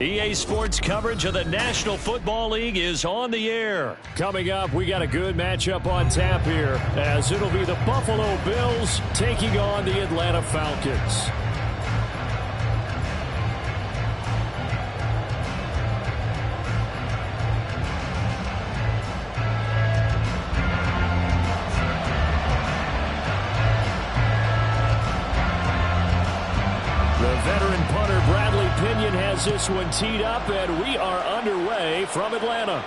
EA Sports coverage of the National Football League is on the air. Coming up, we got a good matchup on tap here, as it'll be the Buffalo Bills taking on the Atlanta Falcons. The veteran punter Bradley Pinion has this one teed up, and we are underway from Atlanta.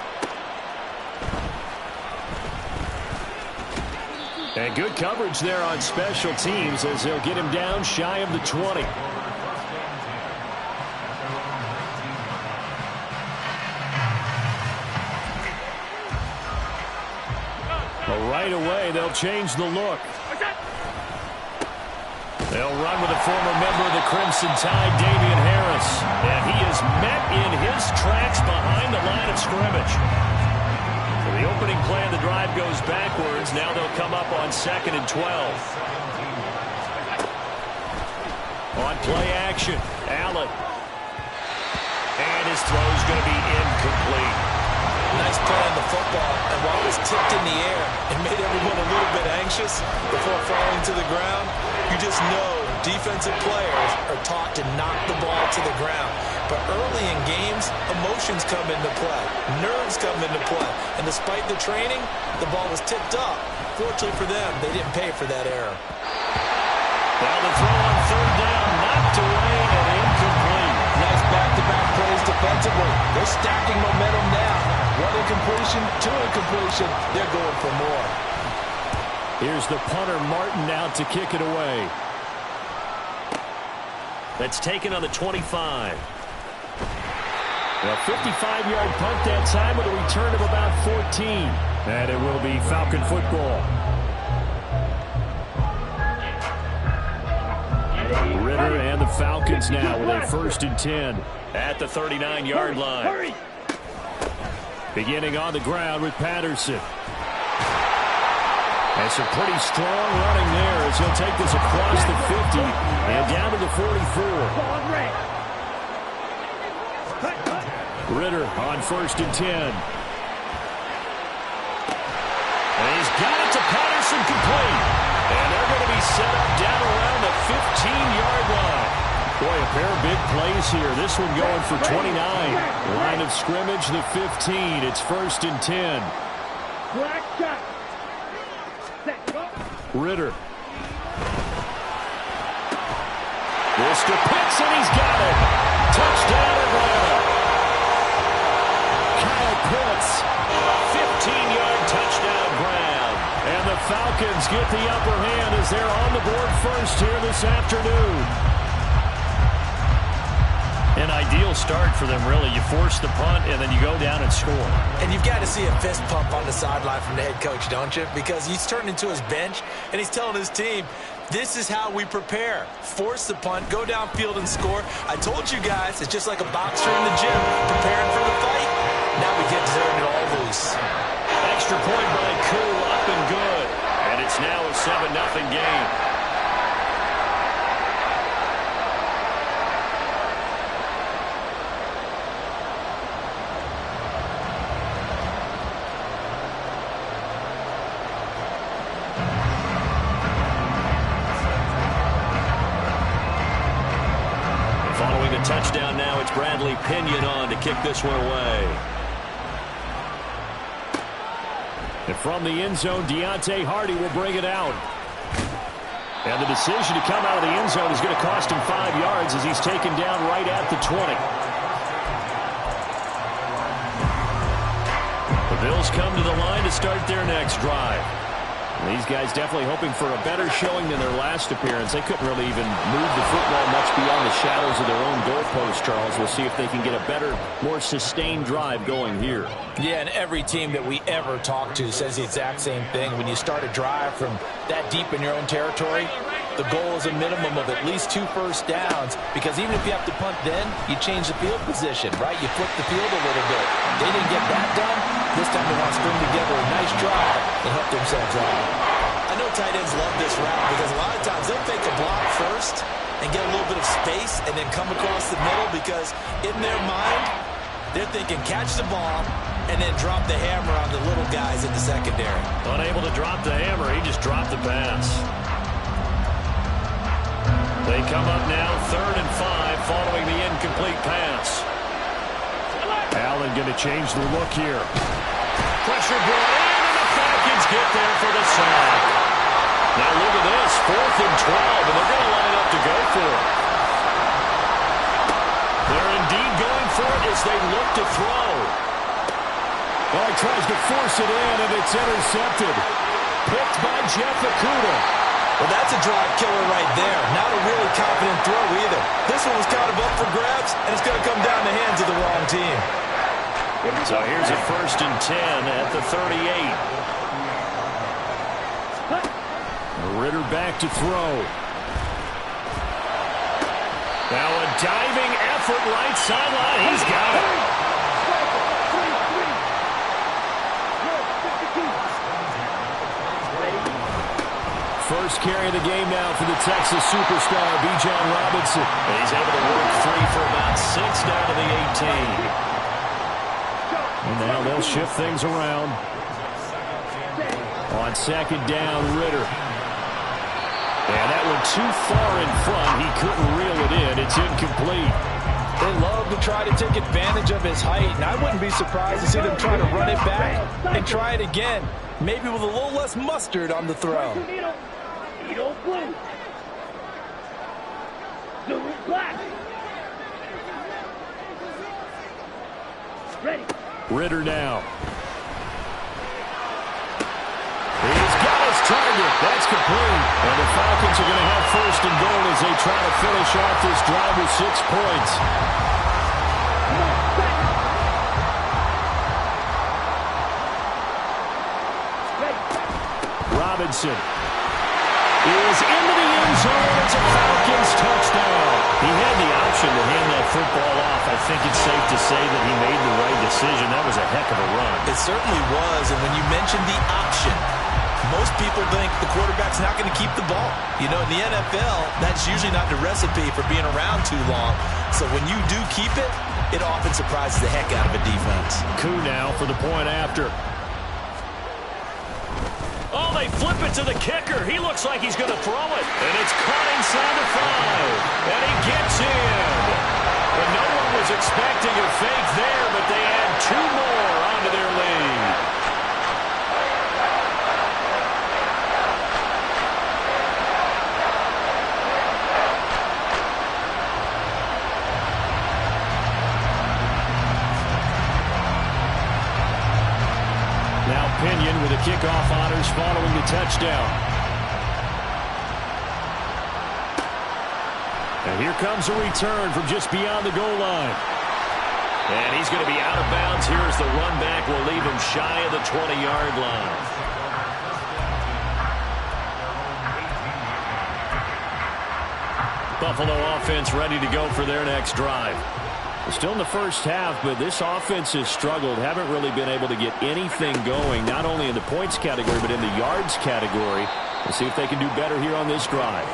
And good coverage there on special teams as they'll get him down shy of the 20. Well, right away, they'll change the look. They'll run with a former member of the Crimson Tide, Damian Harris. And he is met in his tracks behind the line of scrimmage. So the opening play of the drive goes backwards. Now they'll come up on 2nd and 12. On play action, Allen. And his throw's going to be incomplete. Nice play on the football, and while it was tipped in the air, it made everyone a little bit anxious before falling to the ground. You just know defensive players are taught to knock the ball to the ground. But early in games, emotions come into play. Nerves come into play. And despite the training, the ball was tipped up. Fortunately for them, they didn't pay for that error. Now the throw on 3rd down, knocked away and incomplete. Nice back-to-back plays defensively. They're stacking momentum now. One incompletion, two incompletion. They're going for more. Here's the punter, Martin, out to kick it away. That's taken on the 25. A 55-yard punt that time with a return of about 14. And it will be Falcon football. Ritter and the Falcons now with a 1st and 10 at the 39-yard line. Beginning on the ground with Patterson. And some pretty strong running there as he'll take this across the 50 and down to the 44. Ritter on 1st and 10. And he's got it to Patterson, complete. And they're going to be set up down around the 15-yard line. Boy, a pair of big plays here. This one going for 29. Line of scrimmage, the 15. It's 1st and 10. Ritter. This to Pitts, and he's got it. Touchdown, Atlanta. Kyle Pitts, 15-yard touchdown grab. And the Falcons get the upper hand as they're on the board first here this afternoon. An ideal start for them, really. You force the punt, and then you go down and score. And you've got to see a fist pump on the sideline from the head coach, don't you? Because he's turned into his bench, and he's telling his team, this is how we prepare. Force the punt, go downfield and score. I told you guys, it's just like a boxer in the gym, preparing for the fight. Now we get to turn it all loose. Extra point by Koo, up and good. And it's now a 7-0 game. Touchdown now. It's Bradley Pinion on to kick this one away. And from the end zone, Deontay Hardy will bring it out. And the decision to come out of the end zone is going to cost him 5 yards as he's taken down right at the 20. The Bills come to the line to start their next drive. These guys definitely hoping for a better showing than their last appearance. They couldn't really even move the football much beyond the shadows of their own goalpost, Charles. We'll see if they can get a better, more sustained drive going here. Yeah, and every team that we ever talk to says the exact same thing. When you start a drive from that deep in your own territory, the goal is a minimum of at least 2 first downs, because even if you have to punt then, you change the field position, right? You flip the field a little bit. They didn't get that done. This time they want to string together a nice drive and help themselves out. I know tight ends love this route because a lot of times they'll fake a block first and get a little bit of space and then come across the middle, because in their mind, they're thinking catch the ball and then drop the hammer on the little guys in the secondary. Unable to drop the hammer, he just dropped the pass. They come up now 3rd and 5 following the incomplete pass. Allen going to change the look here. Pressure brought in, and the Falcons get there for the sack. Now look at this, 4th and 12, and they're going to line up to go for it. They're indeed going for it as they look to throw. Well, he tries to force it in, and it's intercepted. Picked by Jeff Okudah. Well, that's a drive killer right there. Not a really confident throw either. This one was kind of up for grabs, and it's going to come down the hands of the wrong team. So here's a 1st and 10 at the 38. Ritter back to throw. Now a diving effort right sideline. He's got it. First carry of the game now for the Texas superstar, Bijan Robinson. And he's able to work 3 for about 6 down to the 18. And now they'll shift things around. On 2nd down, Ritter. And that one too far in front. He couldn't reel it in. It's incomplete. They love to try to take advantage of his height, and I wouldn't be surprised to see them try to run it back and try it again, maybe with a little less mustard on the throw. Ritter now. He's got his target. That's complete. And the Falcons are going to have 1st and goal as they try to finish off this drive with 6 points. Robinson is into the end zone. It's a Falcons touchdown. He had the option to hand that football off. I think it's safe to say that he made the right decision. That was a heck of a run. It certainly was, and when you mentioned the option, most people think the quarterback's not going to keep the ball. You know, in the NFL, that's usually not the recipe for being around too long. So when you do keep it, it often surprises the heck out of a defense. Koo now for the point after. Oh, they flip it to the kicker. He looks like he's going to throw it. And it's caught inside the 5. And he gets in. But no one was expecting a fake there, but they add 2 more onto their lead. Pinion with the kickoff honors following the touchdown. And here comes a return from just beyond the goal line. And he's going to be out of bounds here as the run back will leave him shy of the 20-yard line. Buffalo offense ready to go for their next drive. We're still in the first half, but this offense has struggled. Haven't really been able to get anything going, not only in the points category, but in the yards category. We'll see if they can do better here on this drive.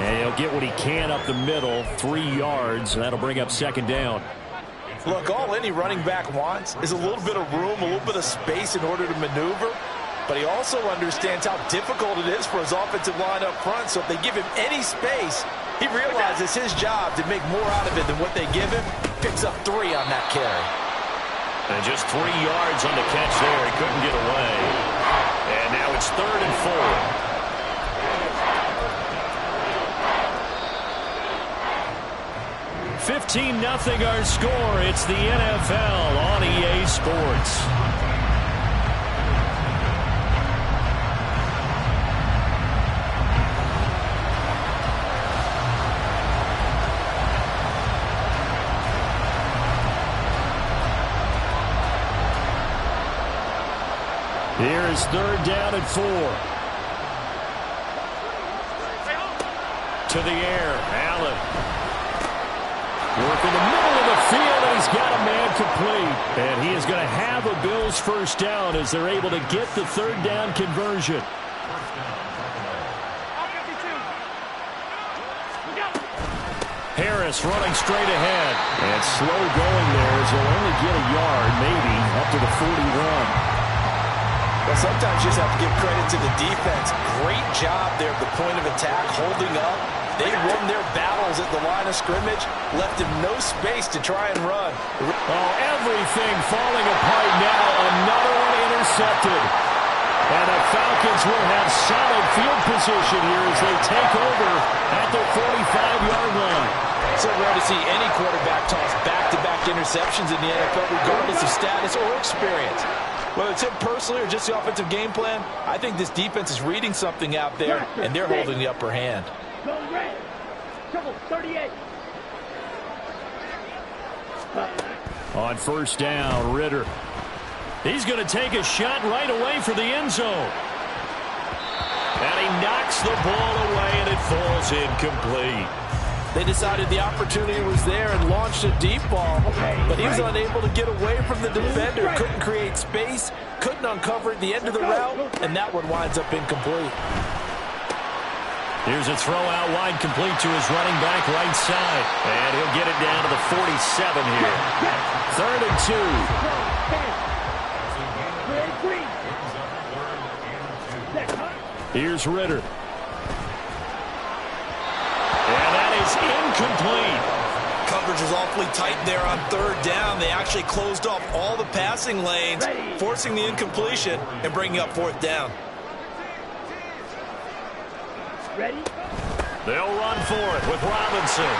And he'll get what he can up the middle, 3 yards, and that'll bring up 2nd down. Look, all any running back wants is a little bit of room, a little bit of space in order to maneuver. But he also understands how difficult it is for his offensive line up front. So if they give him any space, he realizes his job to make more out of it than what they give him. Picks up 3 on that carry. And just 3 yards on the catch there. He couldn't get away. And now it's 3rd and 4. 15-0 our score. It's the NFL on EA Sports. Here is 3rd down and 4. To the air, Allen. Work in the middle of the field, and he's got a man complete. And he is going to have a Bills 1st down as they're able to get the 3rd down conversion. Harris running straight ahead. And slow going there as he'll only get a yard, maybe, up to the 41. Well, sometimes you just have to give credit to the defense. Great job there at the point of attack, holding up. They won their battles at the line of scrimmage, left him no space to try and run. Oh, everything falling apart now. Another one intercepted. And the Falcons will have solid field position here as they take over at their 45-yard line. So rare to see any quarterback toss back-to-back interceptions in the NFL, regardless of status or experience. Whether it's him personally or just the offensive game plan, I think this defense is reading something out there, and they're holding the upper hand. Trouble, 38. On 1st down, Ritter. He's going to take a shot right away for the end zone. And he knocks the ball away, and it falls incomplete. They decided the opportunity was there and launched a deep ball, but he was unable to get away from the defender, couldn't create space, couldn't uncover at the end of the route, and that one winds up incomplete. Here's a throw out wide, complete to his running back right side. And he'll get it down to the 47 here. 3rd and 2. Here's Ritter. And that is incomplete. Coverage was awfully tight there on 3rd down. They actually closed off all the passing lanes, forcing the incompletion and bringing up 4th down. Ready? They'll run for it with Robinson.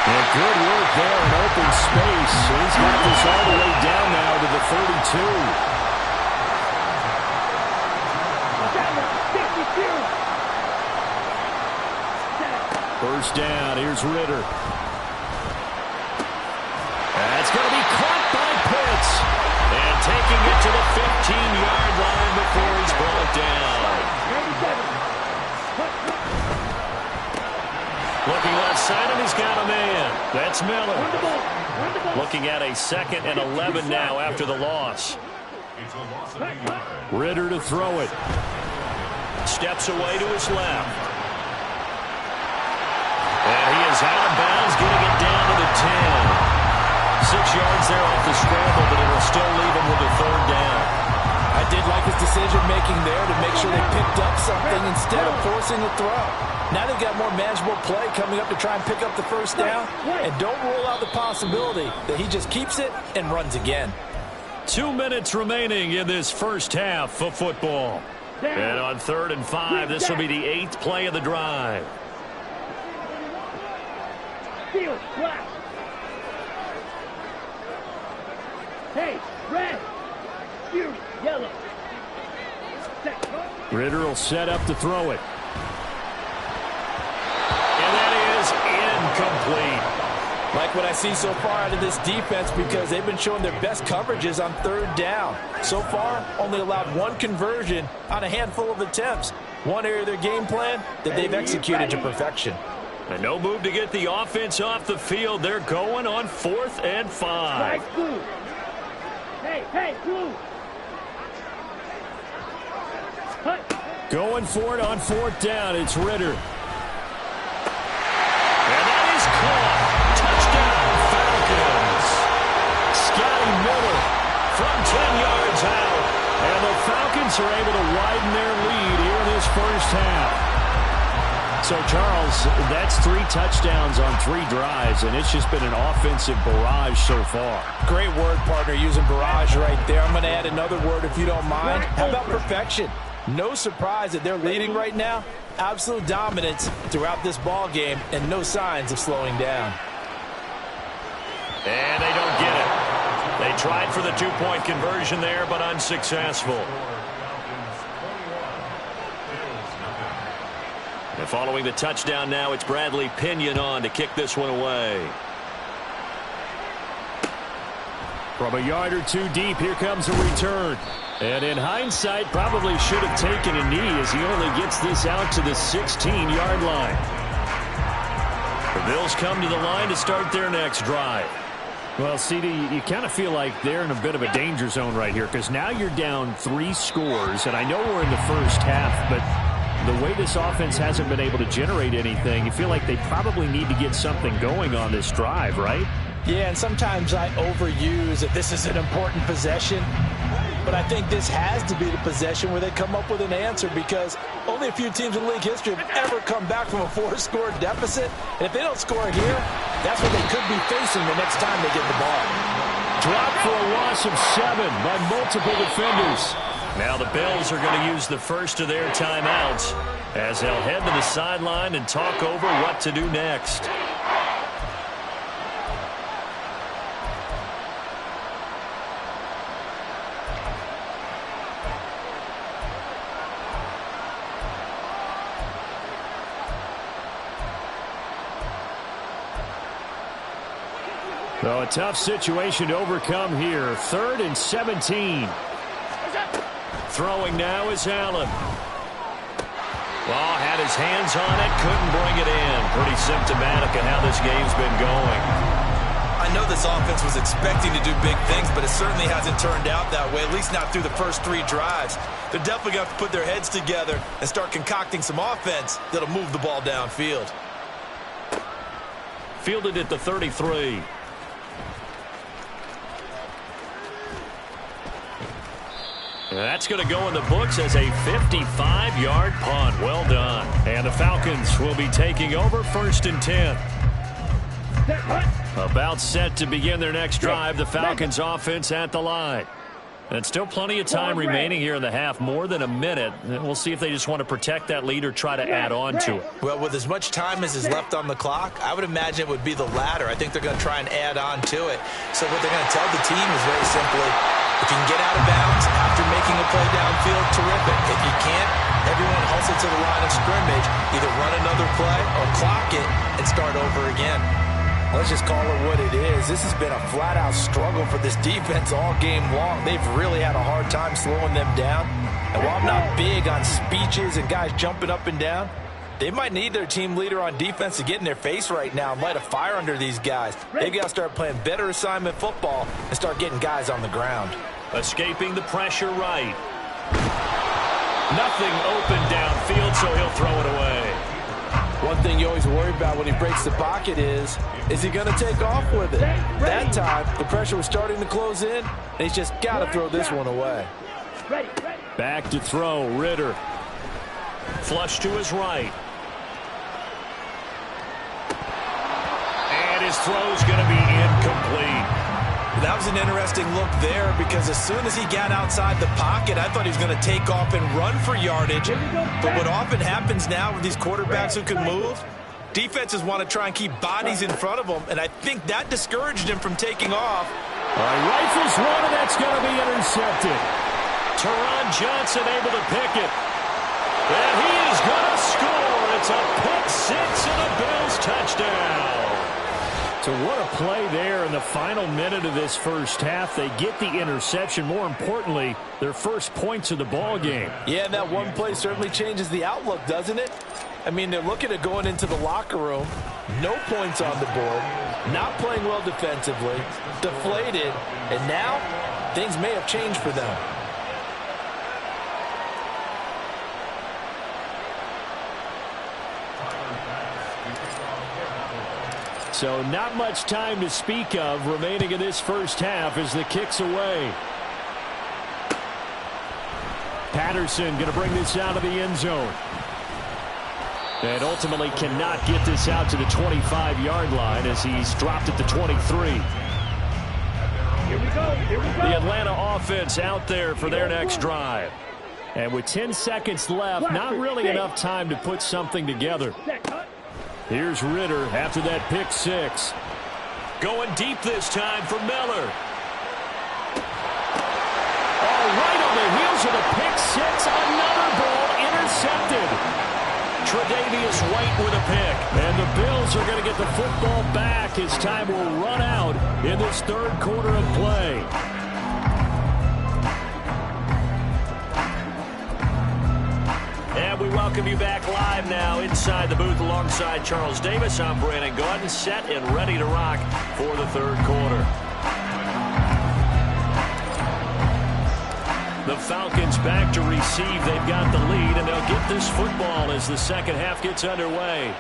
And good work there in open space. He's got this all the way down now to the 32. 1st down, here's Ritter. That's going to be caught by Pitts. And taking it to the 15-yard line before he's brought down. Looking left side, and he's got a man. That's Miller. Looking at a 2nd and 11 now after the loss. Ritter to throw it. Steps away to his left. And he is out of bounds, getting it down to the 10. 6 yards there off the scramble, but it'll still leave him with a 3rd down. I did like his decision-making there to make sure they picked up something instead of forcing a throw. Now they've got more manageable play coming up to try and pick up the 1st down, and don't rule out the possibility that he just keeps it and runs again. 2 minutes remaining in this 1st half of football. And on 3rd and 5, this will be the 8th play of the drive. Field, black. Hey, red. You, yellow. Ritter will set up to throw it. And that is incomplete. Like what I see so far out of this defense, because they've been showing their best coverages on 3rd down. So far, only allowed 1 conversion on a handful of attempts. One area of their game plan that they've executed to perfection. And no move to get the offense off the field. They're going on 4th and 5. Blue. Hey, blue. Going for it on 4th down. It's Ritter. And that is caught. Touchdown, Falcons. Scotty Miller from 10 yards out. And the Falcons are able to widen their lead here in this 1st half. So, Charles, that's 3 touchdowns on 3 drives, and it's just been an offensive barrage so far. Great word, partner, using barrage right there. I'm going to add another word if you don't mind. How about perfection? No surprise that they're leading right now. Absolute dominance throughout this ball game, and no signs of slowing down. And they don't get it. They tried for the 2-point conversion there, but unsuccessful. And following the touchdown now, it's Bradley Pinion on to kick this one away. From a yard or two deep, here comes a return. And in hindsight, probably should have taken a knee as he only gets this out to the 16-yard line. The Bills come to the line to start their next drive. Well, CD, you kind of feel like they're in a bit of a danger zone right here because now you're down 3 scores, and I know we're in the first half, but the way this offense hasn't been able to generate anything, you feel like they probably need to get something going on this drive, right? Yeah, and sometimes I overuse that this is an important possession, but I think this has to be the possession where they come up with an answer because only a few teams in league history have ever come back from a 4-score deficit, and if they don't score here, that's what they could be facing the next time they get the ball. Dropped for a loss of 7 by multiple defenders. Now the Bills are going to use the first of their timeouts as they'll head to the sideline and talk over what to do next. So a tough situation to overcome here. 3rd and 17. Throwing now is Allen. Well, had his hands on it, couldn't bring it in. Pretty symptomatic of how this game's been going. I know this offense was expecting to do big things, but it certainly hasn't turned out that way, at least not through the first 3 drives. They're definitely going to have to put their heads together and start concocting some offense that'll move the ball downfield. Fielded at the 33. That's going to go in the books as a 55-yard punt. Well done. And the Falcons will be taking over 1st and 10. About set to begin their next drive. The Falcons offense at the line. And still plenty of time remaining here in the half, more than a minute. And we'll see if they just want to protect that lead or try to add on to it. Well, with as much time as is left on the clock, I would imagine it would be the latter. I think they're going to try and add on to it. So what they're going to tell the team is very simply, if you can get out of bounds after making a play downfield, terrific. If you can't, everyone hustle to the line of scrimmage, either run another play or clock it and start over again. Let's just call it what it is. This has been a flat-out struggle for this defense all game long. They've really had a hard time slowing them down. And while I'm not big on speeches and guys jumping up and down, they might need their team leader on defense to get in their face right now and light a fire under these guys. They've got to start playing better assignment football and start getting guys on the ground. Escaping the pressure right. Nothing open downfield, so he'll throw it away. One thing you always worry about when he breaks the pocket is he going to take off with it? That time, the pressure was starting to close in, and he's just got to throw this one away. Back to throw, Ritter. Flush to his right. And his throw's going to be incomplete. That was an interesting look there because as soon as he got outside the pocket, I thought he was going to take off and run for yardage. But what often happens now with these quarterbacks who can move, defenses want to try and keep bodies in front of them, and I think that discouraged him from taking off. Rifles one, and that's going to be intercepted. Teron Johnson able to pick it. And he is going to score. It's a pick six and a Bills touchdown. So what a play there in the final minute of this first half. They get the interception. More importantly, their first points of the ball game. Yeah, and that one play certainly changes the outlook, doesn't it? I mean, they're looking at going into the locker room. No points on the board. Not playing well defensively. Deflated. And now, things may have changed for them. So not much time to speak of remaining in this first half as the kick's away. Patterson going to bring this out of the end zone. And ultimately cannot get this out to the 25-yard line as he's dropped at the 23. Here we go. Here we go. The Atlanta offense out there for their next drive. And with 10 seconds left, not really enough time to put something together. Here's Ritter after that pick six. Going deep this time for Miller. Oh, right on the heels of the pick six. Another ball intercepted. Tre'Davious Davis White with a pick. And the Bills are going to get the football back as time will run out in this third quarter of play. And we welcome you back live now inside the booth alongside Charles Davis. I'm Brandon Gaudin, set and ready to rock for the third quarter. The Falcons back to receive. They've got the lead, and they'll get this football as the second half gets underway.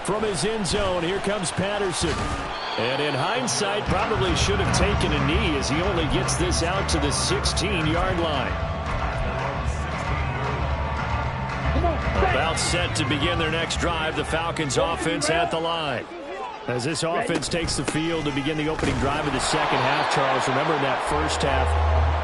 From his end zone, here comes Patterson. And in hindsight, probably should have taken a knee as he only gets this out to the 16-yard line. About set to begin their next drive. The Falcons offense at the line. As this offense takes the field to begin the opening drive of the second half, Charles, remember in that first half,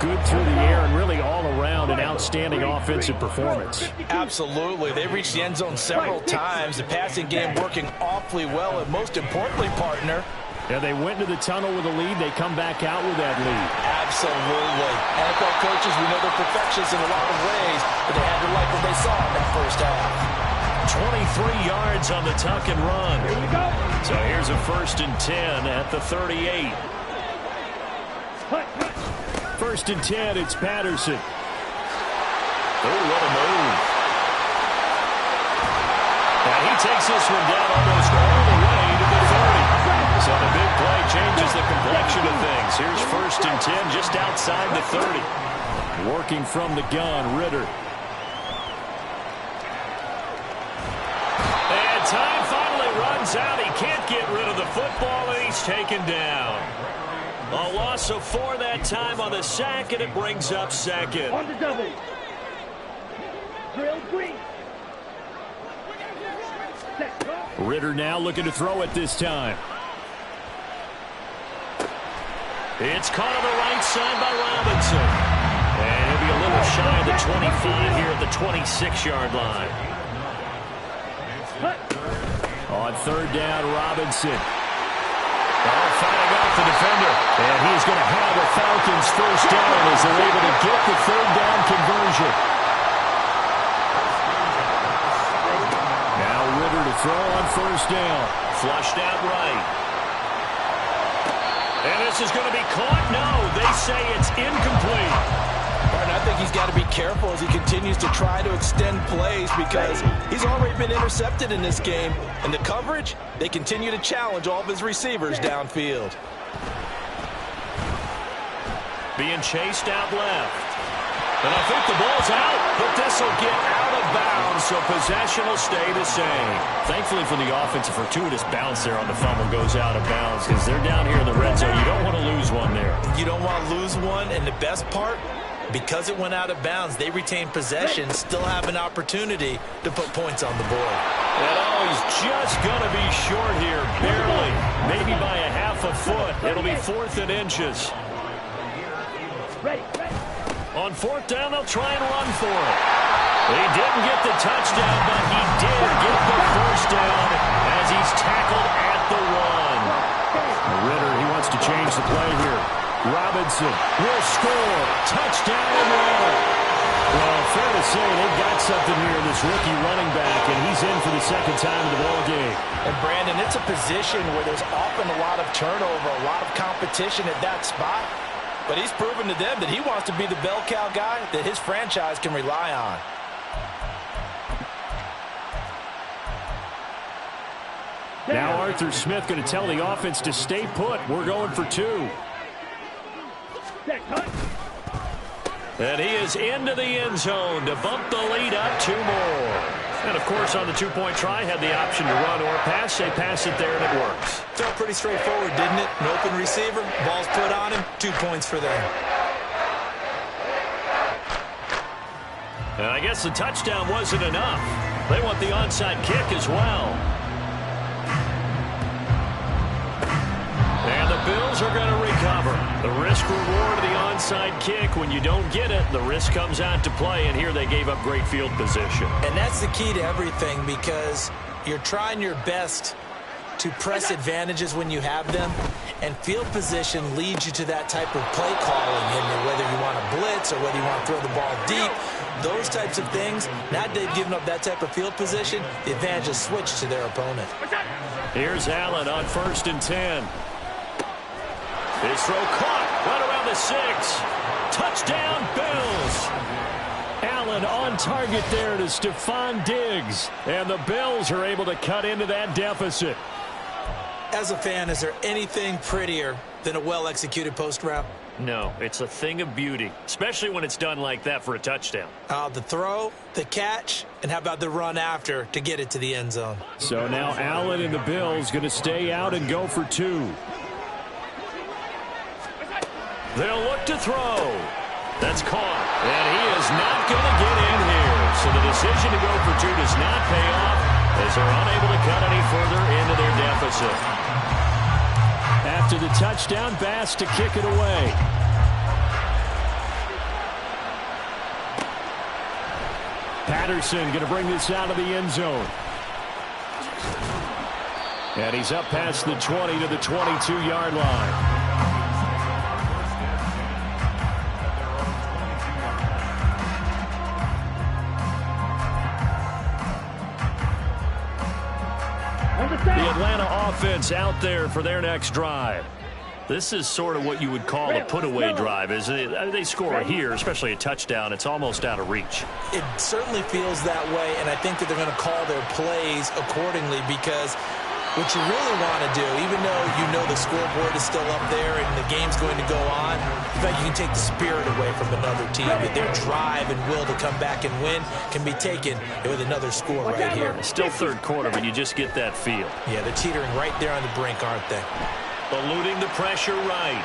good through the air and really all around an outstanding offensive performance. Absolutely. They reached the end zone several times. The passing game working awfully well, and most importantly, partner, yeah, they went into the tunnel with a lead. They come back out with that lead. Absolutely. NFL coaches, we know they're perfectionists in a lot of ways, but they had to like what they saw in that first half. 23 yards on the tuck and run. Here we go. So here's a 1st and 10 at the 38. First and 10, it's Patterson. Oh, what a move. And he takes this one down almost all the way to the 30. So the big play changes the complexion of things. Here's 1st and 10 just outside the 30. Working from the gun, Ritter. And time finally runs out. He can't get rid of the football, and he's taken down. A loss of 4 that time on the sack, and it brings up second. On the double. Drill green. Ritter now looking to throw it this time. It's caught on the right side by Robinson. And he'll be a little shy of the 25 here at the 26-yard line. On third down, Robinson. Fighting off the defender. And he's going to have the Falcons first down as they're able to get the third down conversion. Now Ritter to throw on first down. Flushed out right. And this is going to be caught. No, they say it's incomplete. And I think he's got to be careful as he continues to try to extend plays because he's already been intercepted in this game. And the coverage, they continue to challenge all of his receivers downfield. Being chased out left. And I think the ball's out, but this will get out of bounds, so possession will stay the same. Thankfully for the offense, a fortuitous bounce there on the fumble goes out of bounds because they're down here in the red zone. You don't want to lose one there. You don't want to lose one, and the best part, because it went out of bounds, they retain possession, still have an opportunity to put points on the board. And he's just going to be short here, barely, maybe by a half a foot. It'll be 4th and inches. Ready. On 4th down, they'll try and run for it. He didn't get the touchdown, but he did get the first down as he's tackled at the one. Ritter, he wants to change the play here. Robinson will score. Touchdown and run. Well, fair to say they've got something here in this rookie running back, and he's in for the second time in the ballgame. And, Brandon, it's a position where there's often a lot of turnover, a lot of competition at that spot. But he's proven to them that he wants to be the bell cow guy that his franchise can rely on. Now Arthur Smith going to tell the offense to stay put. We're going for 2. And he is into the end zone to bump the lead up 2 more. And, of course, on the 2-point try, had the option to run or pass. They pass it there, and it works. Felt pretty straightforward, didn't it? An open receiver, ball's put on him, 2 points for them. And I guess the touchdown wasn't enough. They want the onside kick as well. And the Bills are going to recover. The risk-reward of the onside kick, when you don't get it, the risk comes out to play, and here they gave up great field position. And that's the key to everything because you're trying your best to press advantages when you have them, and field position leads you to that type of play calling, whether you want to blitz, blitz or whether you want to throw the ball deep, those types of things, now they've given up that type of field position, the advantage is switched to their opponent. Here's Allen on 1st and 10. His throw caught right around the 6. Touchdown, Bills. Allen on target there to Stephon Diggs. And the Bills are able to cut into that deficit. As a fan, is there anything prettier than a well-executed post route? No, it's a thing of beauty, especially when it's done like that for a touchdown. The throw, the catch, and how about the run after to get it to the end zone? So now Allen and the Bills going to stay out and go for 2. They'll look to throw. That's caught. And he is not going to get in here. So the decision to go for 2 does not pay off as they're unable to cut any further into their deficit. After the touchdown, Bass to kick it away. Patterson going to bring this out of the end zone. And he's up past the 20 to the 22-yard line. The Atlanta offense out there for their next drive. This is sort of what you would call a put-away drive, isn't it? They score here, especially a touchdown. It's almost out of reach. It certainly feels that way, and I think that they're going to call their plays accordingly because what you really want to do, even though you know the scoreboard is still up there and the game's going to go on, in fact, you can take the spirit away from another team. But their drive and will to come back and win can be taken with another score right here. Still third quarter, but you just get that feel. Yeah, they're teetering right there on the brink, aren't they? Eluding the pressure right.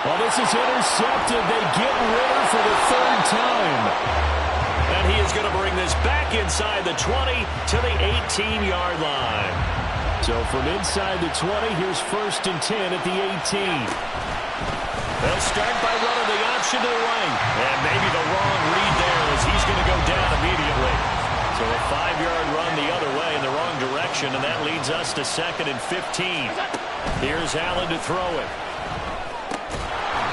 Well, this is intercepted. They get Ritter for the 3rd time. And he is going to bring this back inside the 20 to the 18-yard line. So from inside the 20, here's 1st and 10 at the 18. They'll start by running the option to the right. And maybe the wrong read there as he's going to go down immediately. So a 5-yard run the other way in the wrong direction, and that leads us to 2nd and 15. Here's Allen to throw it.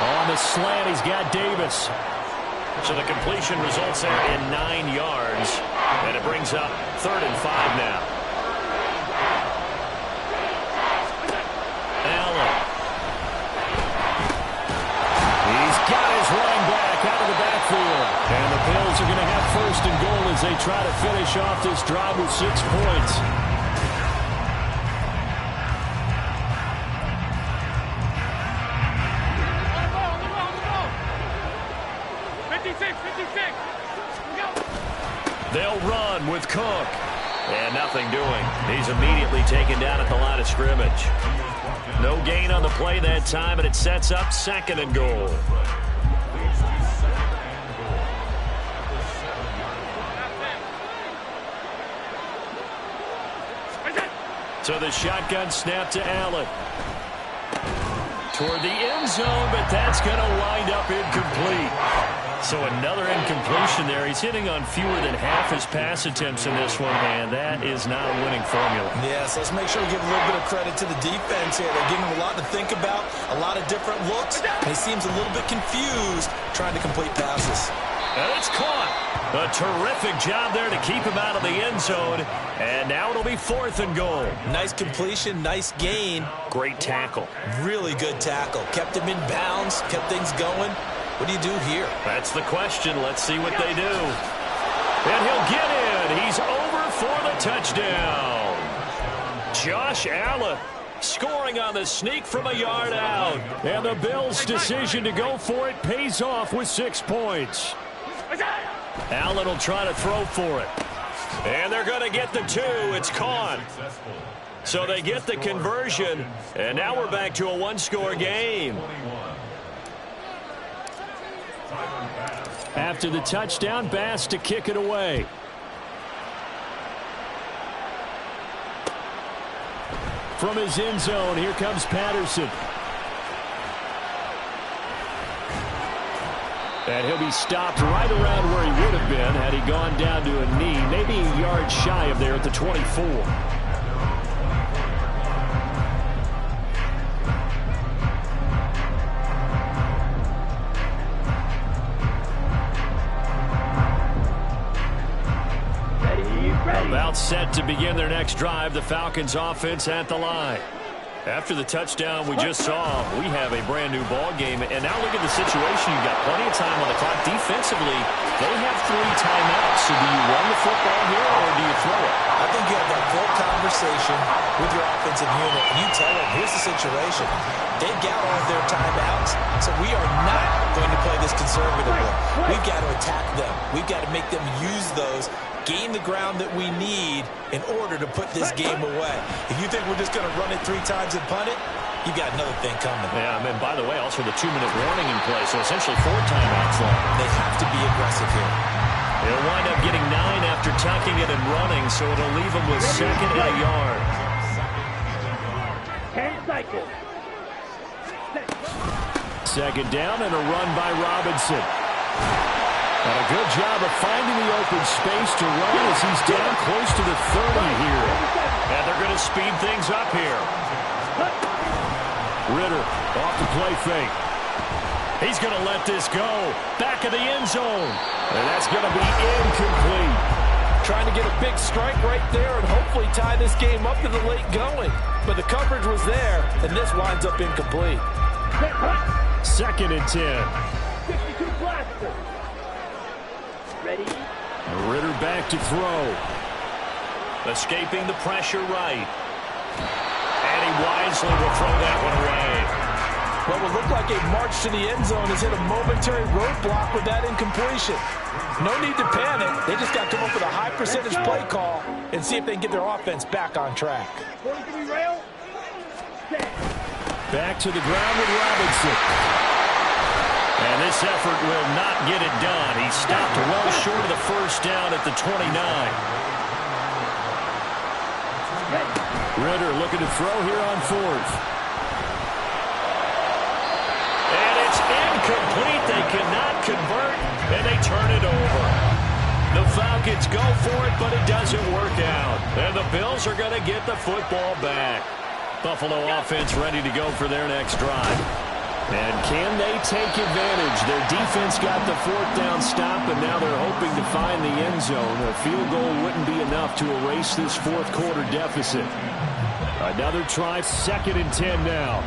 On the slant, he's got Davis. So the completion results there in 9 yards, and it brings up 3rd and 5 now. Allen. He's got his running back out of the backfield. And the Bills are going to have 1st and goal as they try to finish off this drive with 6 points. They'll run with Cook. And nothing doing. He's immediately taken down at the line of scrimmage. No gain on the play that time, and it sets up 2nd and goal. So the shotgun snap to Allen. Toward the end zone, but that's going to wind up incomplete. So another incompletion there. He's hitting on fewer than half his pass attempts in this one, and that is not a winning formula. Yes, let's make sure we give a little bit of credit to the defense here. They're giving him a lot to think about, a lot of different looks. And he seems a little bit confused trying to complete passes. And it's caught. A terrific job there to keep him out of the end zone. And now it'll be 4th and goal. Nice completion, nice gain. Great tackle. Really good tackle. Kept him in bounds, kept things going. What do you do here? That's the question. Let's see what they do. And he'll get in. He's over for the touchdown. Josh Allen scoring on the sneak from a yard out. And the Bills' decision to go for it pays off with 6 points. Allen will try to throw for it. And they're going to get the 2. It's caught. So they get the conversion. And now we're back to a 1-score game. After the touchdown, Bass to kick it away. From his end zone, here comes Patterson. And he'll be stopped right around where he would have been had he gone down to a knee, maybe a yard shy of there at the 24. timeout set to begin their next drive. The Falcons offense at the line. After the touchdown we just saw, we have a brand-new ball game. And now look at the situation. You've got plenty of time on the clock. Defensively, they have 3 timeouts. So do you run the football here or do you throw it? I think you have that full conversation with your offensive unit, and you tell them, here's the situation. They've got all of their timeouts, so we are not going to play this conservatively. We've got to attack them. We've got to make them use those, gain the ground that we need in order to put this game away. If you think we're just going to run it 3 times and punt it, you've got another thing coming. Yeah, and by the way, also the 2-minute warning in play, so essentially 4 timeouts long. They have to be aggressive here. They'll wind up getting 9 after tucking it and running, so it'll leave them with 2nd and a yard. 10 cycles. 2nd down and a run by Robinson. And a good job of finding the open space to run as he's down close to the 30 here. And they're going to speed things up here. Ritter off the play fake. He's going to let this go. Back of the end zone. And that's going to be incomplete. Trying to get a big strike right there and hopefully tie this game up to the late going. But the coverage was there, and this winds up incomplete. 2nd and 10. 62 blaster. Ready? Ritter back to throw. Escaping the pressure right. And he wisely will throw that one away. What would look like a march to the end zone has hit a momentary roadblock with that incompletion. No need to panic. They just got to come up with a high percentage play call and see if they can get their offense back on track. Back to the ground with Robinson. And this effort will not get it done. He stopped well short of the 1st down at the 29. Ritter looking to throw here on 4th. And it's incomplete. They cannot convert, and they turn it over. The Falcons go for it, but it doesn't work out. And the Bills are going to get the football back. Buffalo offense ready to go for their next drive. And can they take advantage? Their defense got the 4th down stop, and now they're hoping to find the end zone. A field goal wouldn't be enough to erase this 4th quarter deficit. Another try, 2nd and 10 now.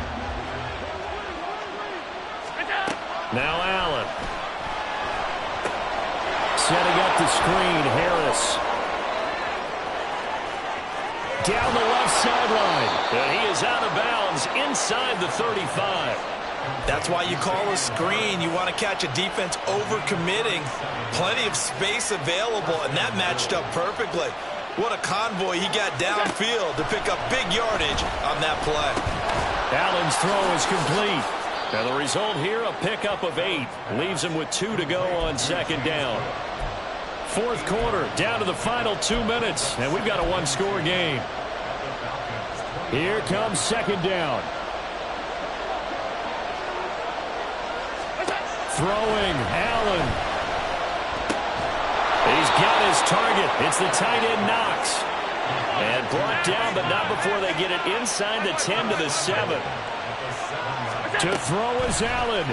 Now Allen. Setting up the screen, Harris. Down the left sideline. And he is out of bounds inside the 35. That's why you call a screen. You want to catch a defense over-committing. Plenty of space available, and that matched up perfectly. What a convoy he got downfield to pick up big yardage on that play. Allen's throw is complete. And the result here, a pickup of 8. Leaves him with 2 to go on 2nd down. 4th quarter, down to the final 2 minutes, and we've got a 1-score game. Here comes 2nd down. Throwing, Allen. He's got his target. It's the tight end, Knox. And brought down, but not before they get it inside the 10 to the 7. To throw is Allen.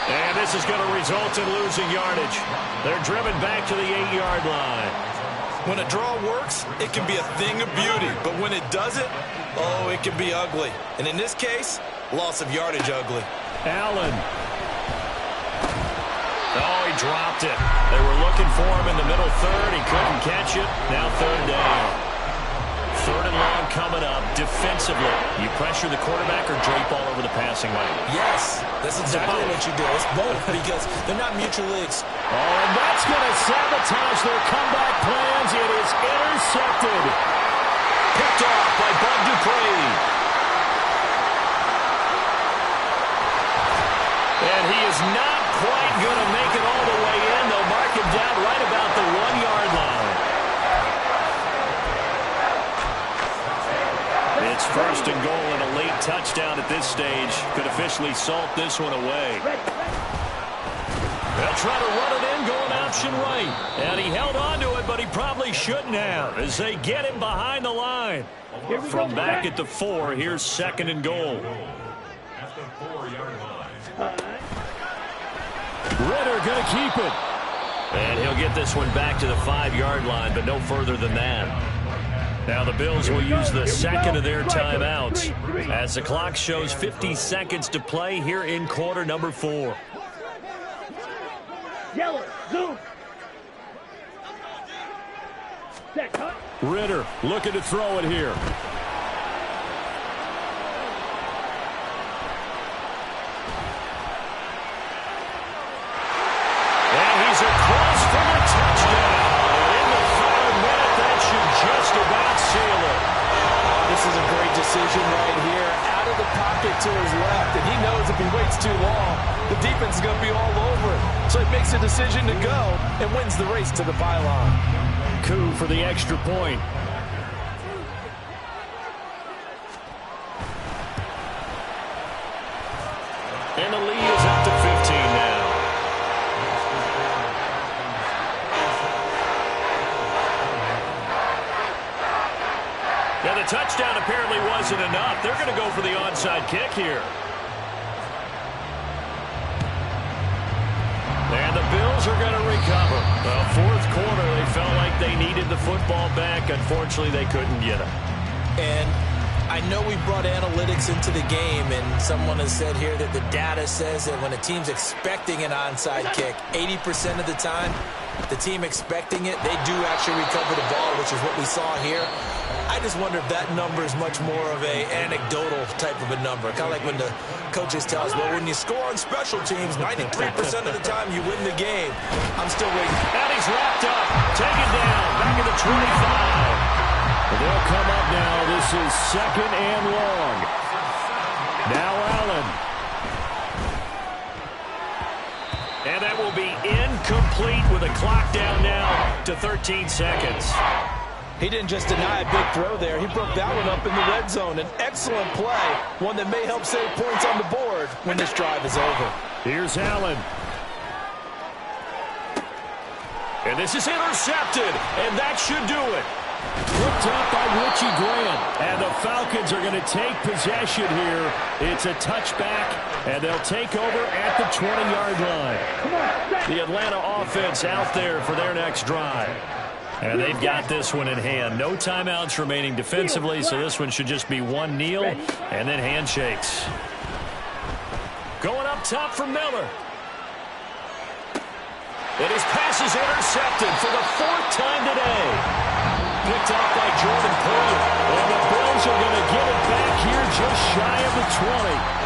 And this is going to result in losing yardage. They're driven back to the 8-yard line. When a draw works, it can be a thing of beauty. But when it doesn't, oh, it can be ugly. And in this case, loss of yardage ugly. Allen. Oh, he dropped it. They were looking for him in the middle 3rd. He couldn't catch it. Now 3rd down. 3rd and long coming up defensively. You pressure the quarterback or drape all over the passing lane? Yes, that's exactly what you do. It's both because they're not mutually exclusive. Oh, and that's going to sabotage their comeback plans. It is intercepted. Picked off by Bud Dupree. And he is not quite going to make it all the way in. They'll mark him down right about the 1-yard line. It's 1st and goal, and a late touchdown at this stage could officially salt this one away. They'll try to run it in, going option right. And he held on to it, but he probably shouldn't have as they get him behind the line. From back at the 4, here's 2nd and goal. At the 4-yard line. Ritter going to keep it. And he'll get this one back to the 5-yard line, but no further than that. Now the Bills will use the second of their timeouts as the clock shows 50 seconds to play here in quarter number 4. Yellow, zoom. Set, cut. Ritter looking to throw it here. And he's across for the touchdown. And in the final minute, that should just about seal it. This is a great decision right here. Out of the pocket to his left, and he knows if he waits too long, the defense is going to be all over it. So he makes a decision to go and wins the race to the pylon. Coup for the extra point. And the lead is up to 15 now. Now the touchdown apparently wasn't enough. They're going to go for the onside kick here. And the Bills are going to recover. Well, fourth quarter, they felt like they needed the football back. Unfortunately, they couldn't get it. And I know we brought analytics into the game, and someone has said here that the data says that when a team's expecting an onside kick, 80% of the time, the team expecting it, they do actually recover the ball, which is what we saw here. I just wonder if that number is much more of a anecdotal type of a number. Kind of like when the coaches tell us, well, when you score on special teams, 93% of the time you win the game. I'm still waiting. And he's wrapped up, taken down, back at the 25. They'll come up now. This is second and long. Now Allen. And that will be incomplete with a clock down now to 13 seconds. He didn't just deny a big throw there. He broke that one up in the red zone. An excellent play, one that may help save points on the board when this drive is over. Here's Allen. And this is intercepted, and that should do it. Picked up by Richie Grant. And the Falcons are going to take possession here. It's a touchback, and they'll take over at the 20-yard line. The Atlanta offense out there for their next drive. And they've got this one in hand. No timeouts remaining defensively, so this one should just be one kneel and then handshakes. Going up top for Miller. And his pass is intercepted for the 4th time today. Picked off by Jordan Poyer. And the Bills are going to get it back here just shy of the 20.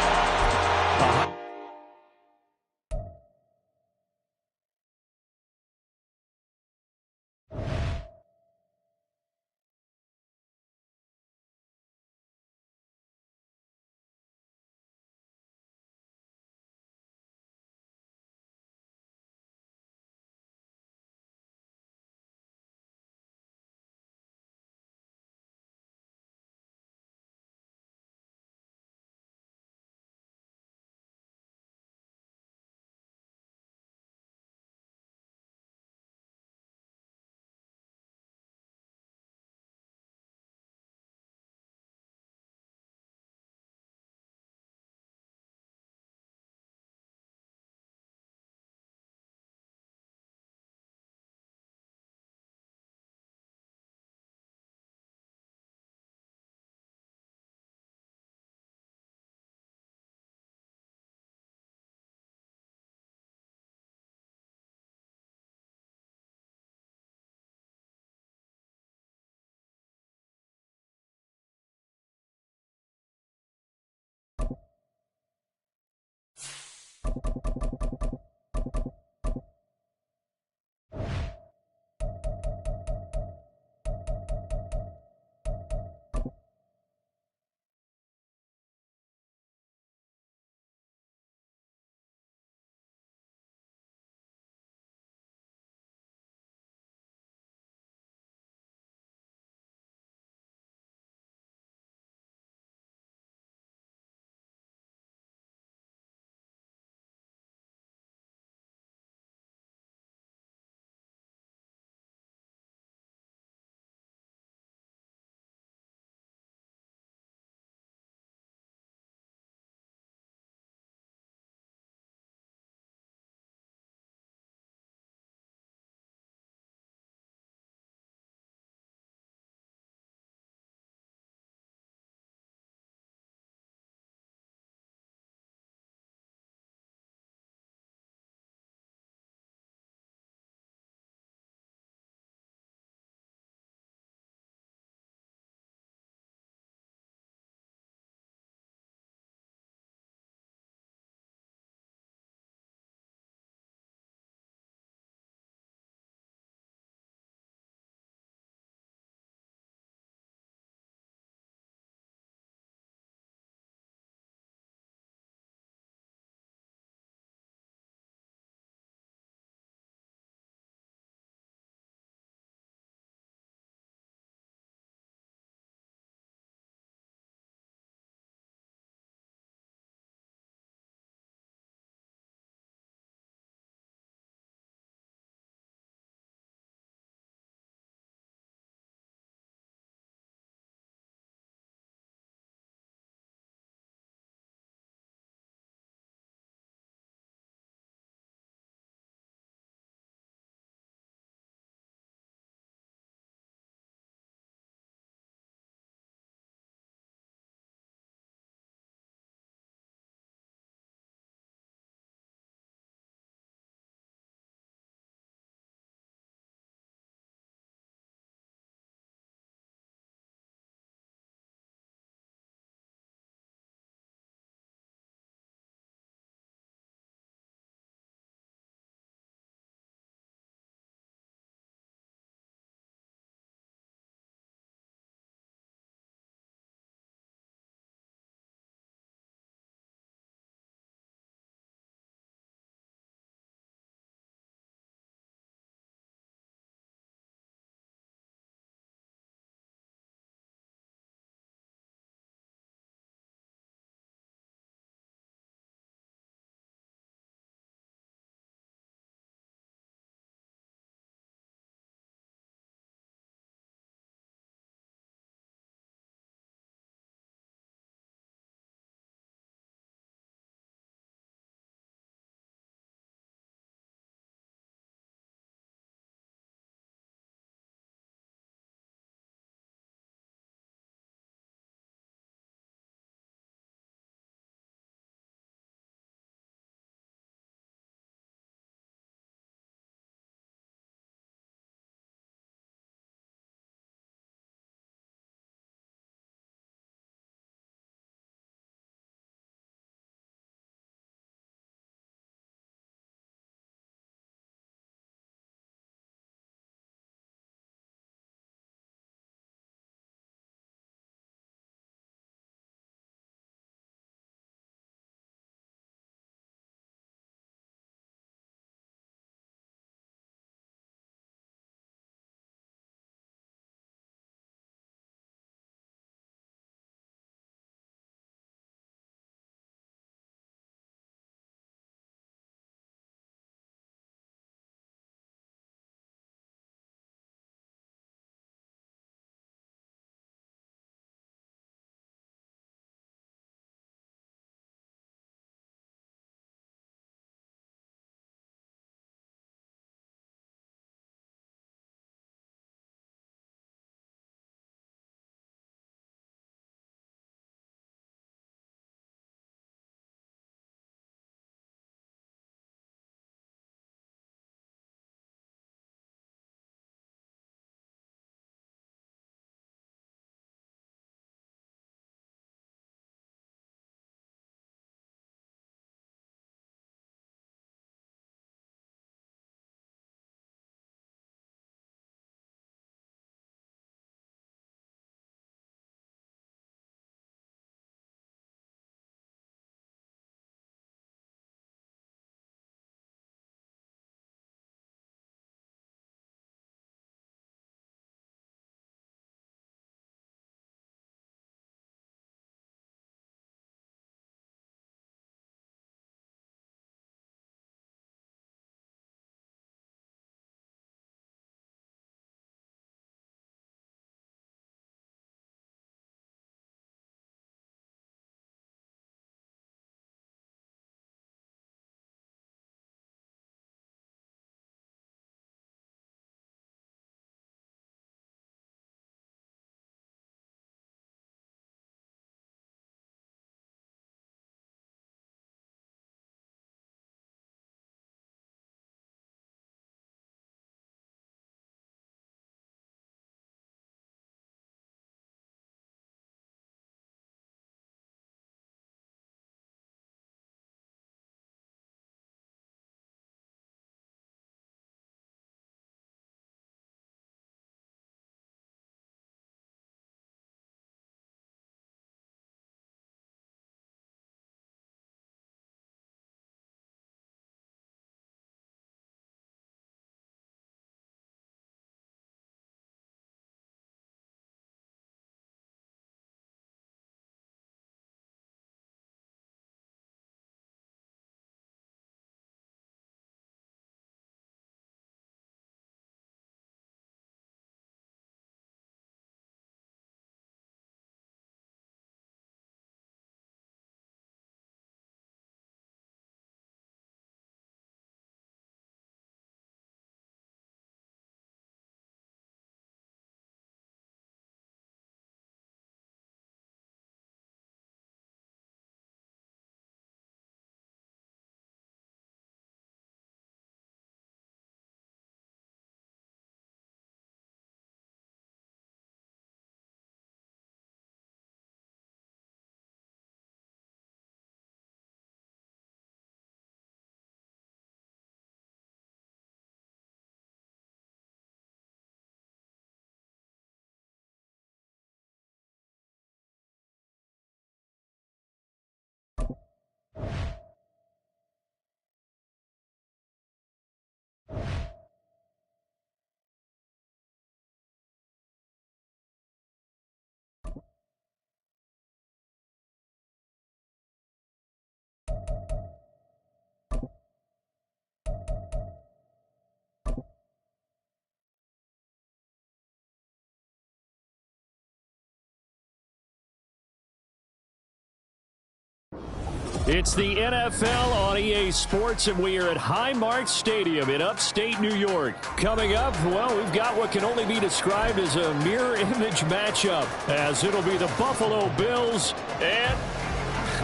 It's the NFL on EA Sports, and we are at Highmark Stadium in upstate New York. Coming up, well, we've got what can only be described as a mirror image matchup, as it'll be the Buffalo Bills and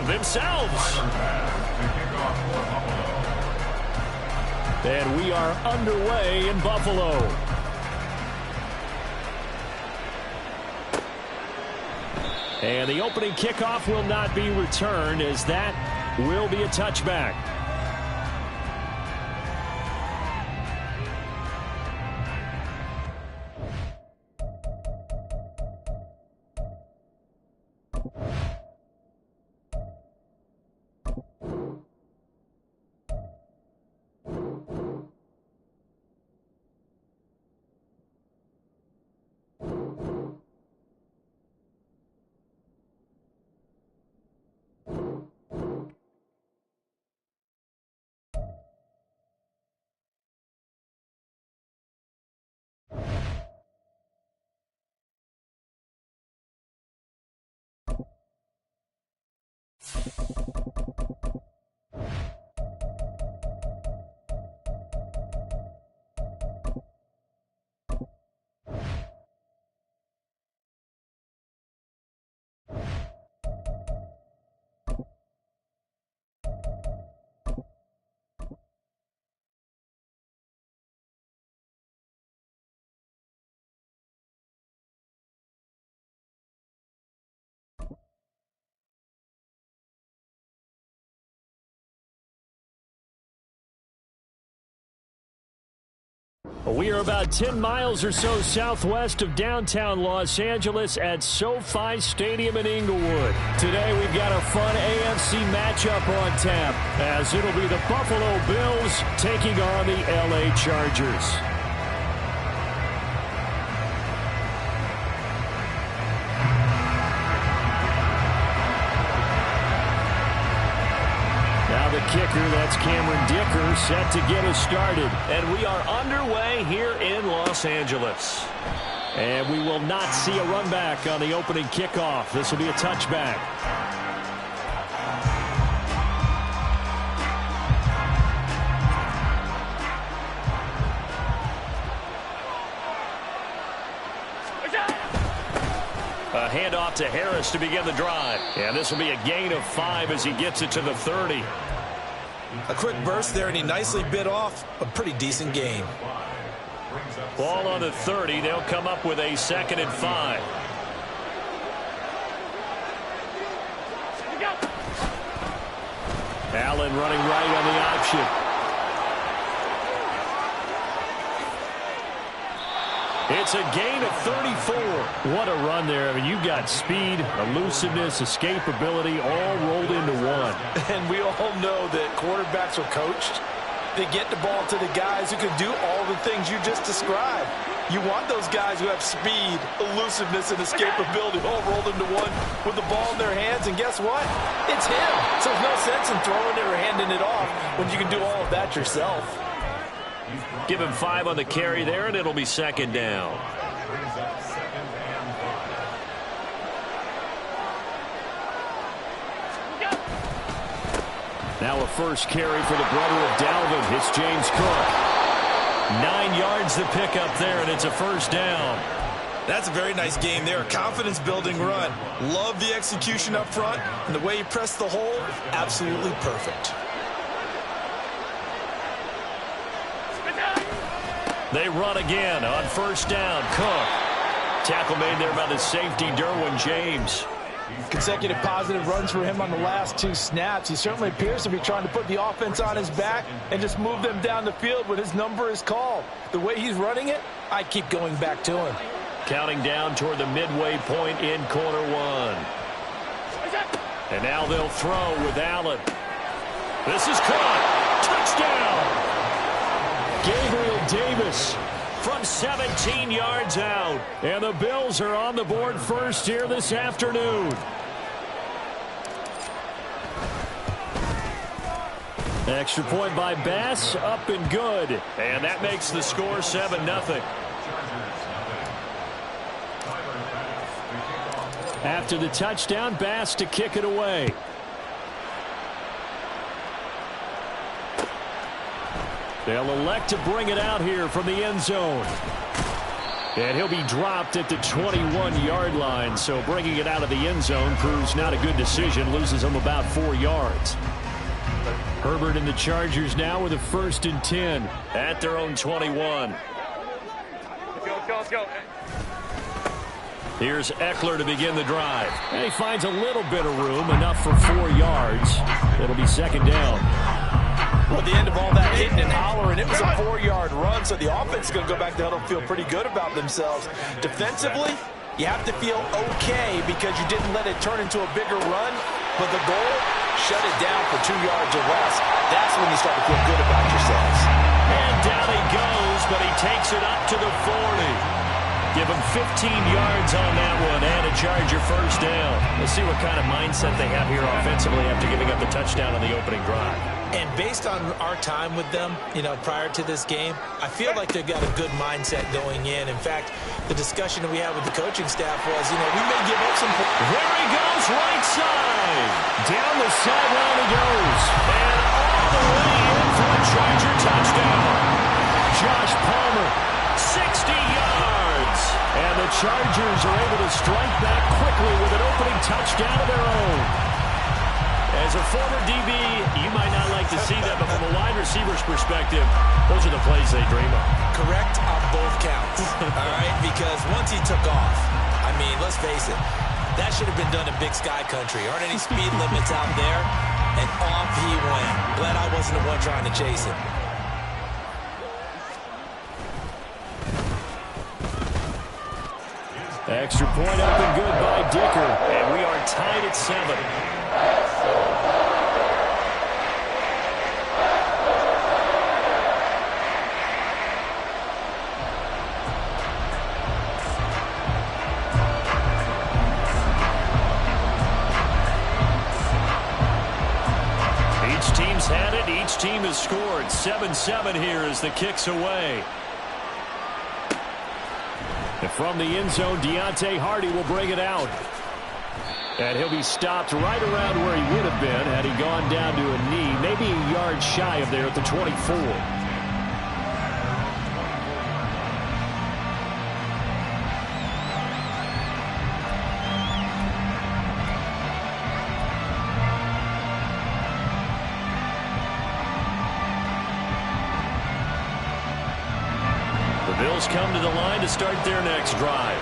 themselves. And we are underway in Buffalo. And the opening kickoff will not be returned, as that will be a touchback. We are about 10 miles or so southwest of downtown Los Angeles at SoFi Stadium in Inglewood. Today we've got a fun AFC matchup on tap, as it'll be the Buffalo Bills taking on the LA Chargers. The kicker, that's Cameron Dicker, set to get us started. And we are underway here in Los Angeles. And we will not see a run back on the opening kickoff. This will be a touchback. A handoff to Harris to begin the drive. And this will be a gain of 5 as he gets it to the 30. A quick burst there, and he nicely bit off a pretty decent gain. Ball on the 30. They'll come up with a 2nd and 5. Allen running right on the option. It's a gain of 34. What a run there. I mean, you've got speed, elusiveness, escapability all rolled into one. And we all know that quarterbacks are coached. They get the ball to the guys who can do all the things you just described. You want those guys who have speed, elusiveness, and escapability all rolled into one with the ball in their hands. And guess what? It's him. So there's no sense in throwing it or handing it off when you can do all of that yourself. Give him 5 on the carry there, and it'll be 2nd down. Now a first carry for the brother of Dalvin. It's James Cook. 9 yards to pick up there, and it's a first down. That's a very nice game there. Confidence-building run. Love the execution up front, and the way he pressed the hole, absolutely perfect. They run again on first down. Cook. Tackle made there by the safety, Derwin James. Consecutive positive runs for him on the last 2 snaps. He certainly appears to be trying to put the offense on his back and just move them down the field when his number is called. The way he's running it, I keep going back to him. Counting down toward the midway point in quarter 1. And now they'll throw with Allen. This is caught. Touchdown. Gabriel Davis from 17 yards out. And the Bills are on the board first here this afternoon. Extra point by Bass, up and good. And that makes the score 7-0. After the touchdown, Bass to kick it away. They'll elect to bring it out here from the end zone. And he'll be dropped at the 21-yard line. So bringing it out of the end zone proves not a good decision. Loses him about 4 yards. Herbert and the Chargers now with a 1st and 10 at their own 21. Let's go. Here's Eckler to begin the drive. And he finds a little bit of room, enough for 4 yards. It'll be 2nd down. Well, at the end of all that hitting and hollering, it was a 4-yard run, so the offense is going to go back to huddle and feel pretty good about themselves. Defensively, you have to feel okay because you didn't let it turn into a bigger run, but the goal, shut it down for 2 yards or less. That's when you start to feel good about yourselves. And down he goes, but he takes it up to the 40. Give him 15 yards on that one and a Charger 1st down. Let's see what kind of mindset they have here offensively after giving up the touchdown on the opening drive. And based on our time with them, prior to this game, I feel like they've got a good mindset going in. In fact, the discussion that we had with the coaching staff was, we may give up some. There he goes, right side. Down the sideline he goes. And all the way in for a Charger touchdown. Josh Palmer, 60 yards. And the Chargers are able to strike back quickly with an opening touchdown of their own. As a former DB, you might not like to see that, but from a wide receiver's perspective, those are the plays they dream of. Correct on both counts, all right? Because once he took off, let's face it, that should have been done in Big Sky Country. Aren't any speed limits out there? And off he went. Glad I wasn't the one trying to chase him. Extra point up and good by Dicker. And we are tied at 7. Each team's had it. Each team has scored. 7-7 here as the kick's away. And from the end zone, Deontay Hardy will bring it out. And he'll be stopped right around where he would have been had he gone down to a knee, maybe a yard shy of there at the 24. Bills come to the line to start their next drive.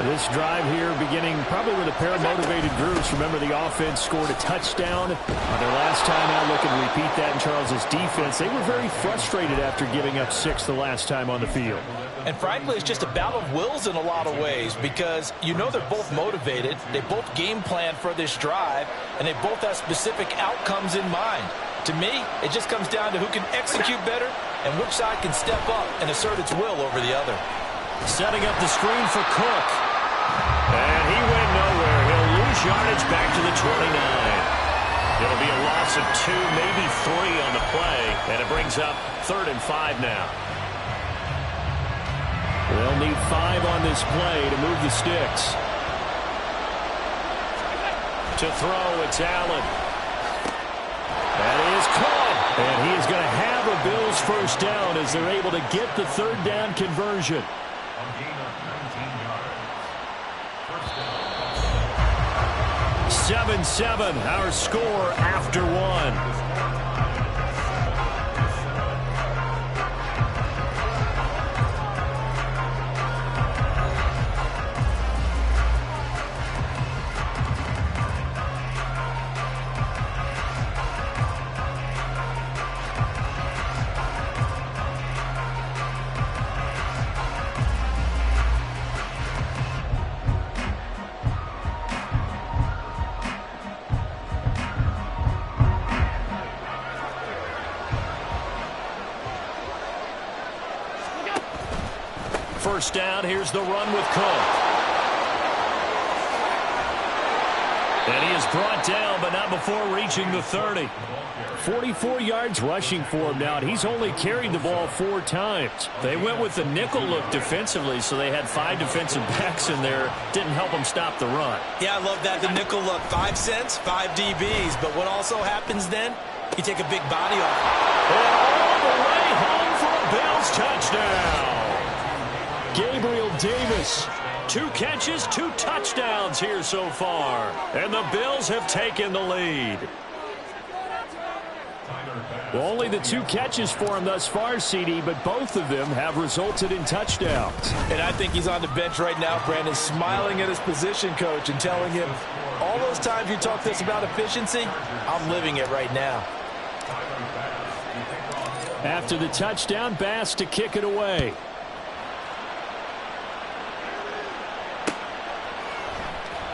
This drive here beginning probably with a pair of motivated groups. Remember, the offense scored a touchdown on their last time out. Looking to repeat that in Charles's defense. They were very frustrated after giving up 6 the last time on the field. And frankly, it's just a battle of wills in a lot of ways because they're both motivated. They both game plan for this drive, and they both have specific outcomes in mind. To me, it just comes down to who can execute better and which side can step up and assert its will over the other. Setting up the screen for Cook. And he went nowhere. He'll lose yardage back to the 29. It'll be a loss of 2, maybe 3 on the play, and it brings up 3rd and 5 now. They'll need 5 on this play to move the sticks. To throw, it's Allen. That is caught. And he is going to have a Bills 1st down as they're able to get the 3rd down conversion. 7-7, our score after 1. first down. Here's the run with Cook. And he is brought down, but not before reaching the 30. 44 yards rushing for him now, and he's only carried the ball 4 times. They went with the nickel look defensively, so they had 5 defensive backs in there. Didn't help them stop the run. Yeah, I love that, the nickel look. 5 cents, 5 DBs. But what also happens then? You take a big body off. And all the way home for a Bills touchdown. Gabriel Davis. 2 catches, 2 touchdowns here so far. And the Bills have taken the lead. Well, only the 2 catches for him thus far, CD, but both of them have resulted in touchdowns. And I think he's on the bench right now, Brandon, smiling at his position coach and telling him, all those times you talk to us about efficiency, I'm living it right now. After the touchdown, Bass to kick it away.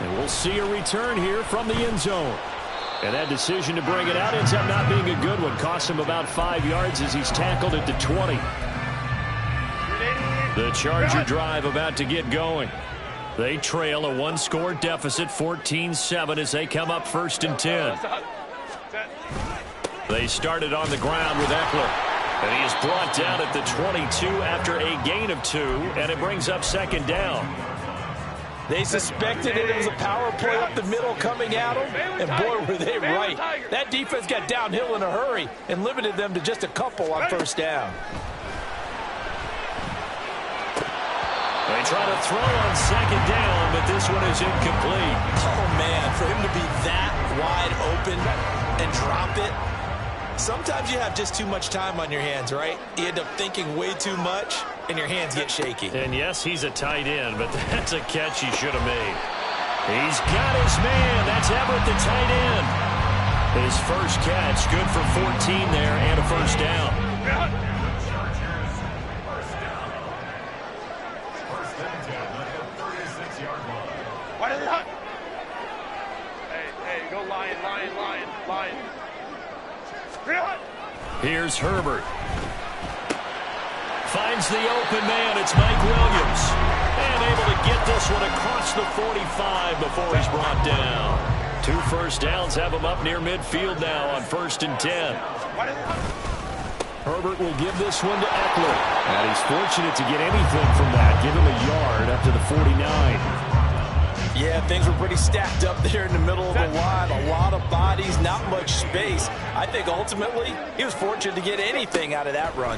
And we'll see a return here from the end zone. And that decision to bring it out ends up not being a good one. Cost him about 5 yards as he's tackled at the 20. The Charger drive about to get going. They trail a 1-score deficit, 14-7, as they come up 1st and 10. They started on the ground with Eckler. And he is brought down at the 22 after a gain of 2, and it brings up 2nd down. They suspected it was a power play up the middle coming at them, and boy, were they right. That defense got downhill in a hurry and limited them to just a couple on 1st down. They try to throw on 2nd down, but this one is incomplete. Oh, man, for him to be that wide open and drop it. Sometimes you have just too much time on your hands, right? You end up thinking way too much, and your hands get shaky. And yes, he's a tight end, but that's a catch he should have made. He's got his man. That's Everett, the tight end. His first catch, good for 14 there and a 1st down. Hey, go Lion. Here's Herbert. Finds the open man. It's Mike Williams. And able to get this one across the 45 before he's brought down. 2 first downs have him up near midfield now on 1st and 10. Herbert will give this one to Eckler. And he's fortunate to get anything from that. Give him a yard up to the 49. Yeah, things were pretty stacked up there in the middle of the line. A lot of bodies, not much space. I think ultimately he was fortunate to get anything out of that run.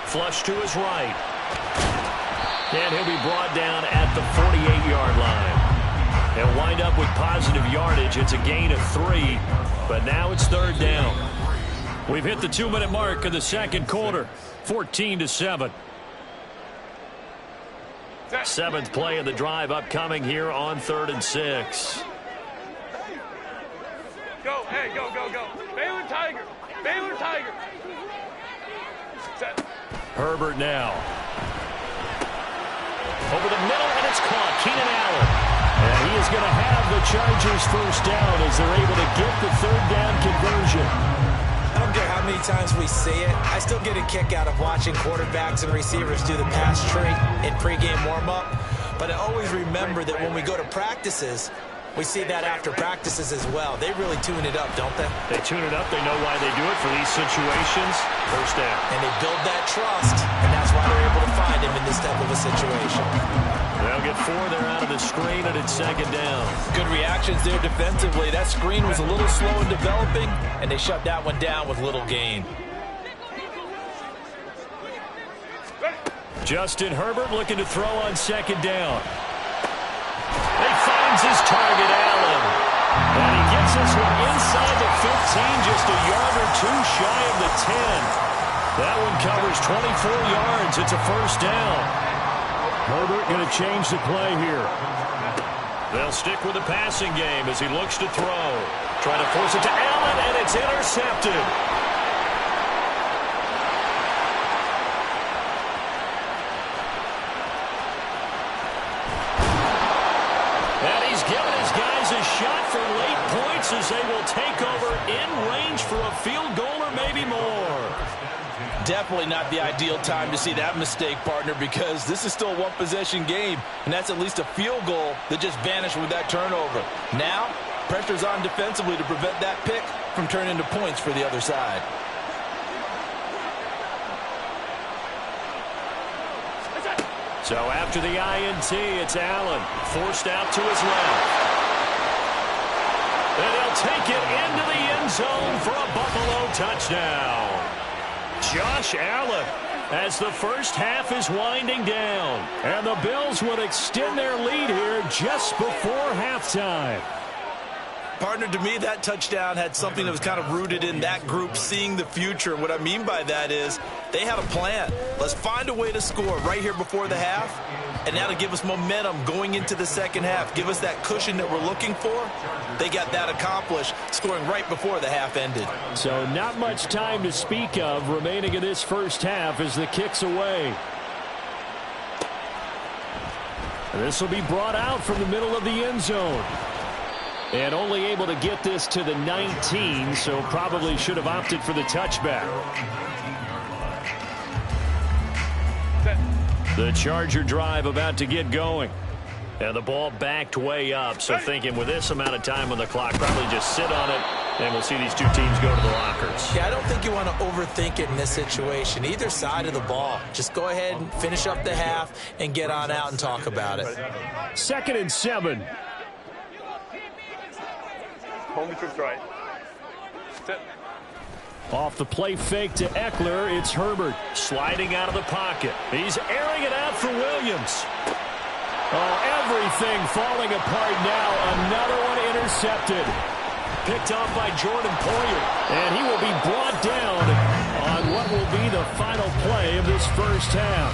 Flush to his right. And he'll be brought down at the 48-yard line. He'll wind up with positive yardage. It's a gain of 3, but now it's 3rd down. We've hit the 2-minute mark of the 2nd quarter, 14-7. 7th play of the drive upcoming here on 3rd and 6. Go. Baylor Tiger. Set. Herbert now. Over the middle, and it's caught. Keenan Allen. And he is going to have the Chargers 1st down as they're able to get the 3rd down conversion. I don't care how many times we say it, I still get a kick out of watching quarterbacks and receivers do the pass tree in pregame warm-up. But I always remember that when we go to practices, we see that after practices as well. They really tune it up, don't they? They tune it up. They know why they do it for these situations. 1st down. And they build that trust, and that's why they're able to find him in this type of a situation. They'll get 4 there out of the screen, and it's 2nd down. Good reactions there defensively. That screen was a little slow in developing, and they shut that one down with little gain. Justin Herbert looking to throw on 2nd down. He finds his target, Allen. And he gets this one inside the 15, just a yard or 2 shy of the 10. That one covers 24 yards. It's a 1st down. Herbert going to change the play here. They'll stick with the passing game as he looks to throw. Trying to force it to Allen, and it's intercepted. And he's given his guys a shot for late points as they will take over in range for a field goal or maybe more. Definitely not the ideal time to see that mistake, partner, because this is still a one-possession game, and that's at least a field goal that just vanished with that turnover. Now, pressure's on defensively to prevent that pick from turning into points for the other side. So after the INT, it's Allen, forced out to his left. And he'll take it into the end zone for a Buffalo touchdown. Josh Allen, as the first half is winding down. And the Bills would extend their lead here just before halftime. Partner, to me, that touchdown had something that was kind of rooted in that group seeing the future. What I mean by that is they had a plan. Let's find a way to score right here before the half, and that'll give us momentum going into the second half. Give us that cushion that we're looking for. They got that accomplished, scoring right before the half ended. So not much time to speak of remaining in this first half as the kick's away. This will be brought out from the middle of the end zone. And only able to get this to the 19, so probably should have opted for the touchback. The Charger drive about to get going. And the ball backed way up, so thinking with this amount of time on the clock, probably just sit on it, and we'll see these two teams go to the lockers. Yeah, I don't think you want to overthink it in this situation. Either side of the ball. Just go ahead and finish up the half and get on out and talk about it. 2nd and 7. Home trips right. Sit. Off the play fake to Eckler, it's Herbert sliding out of the pocket. He's airing it out for Williams. Oh, everything falling apart now. Another one intercepted. Picked off by Jordan Poyer. And he will be brought down on what will be the final play of this first half.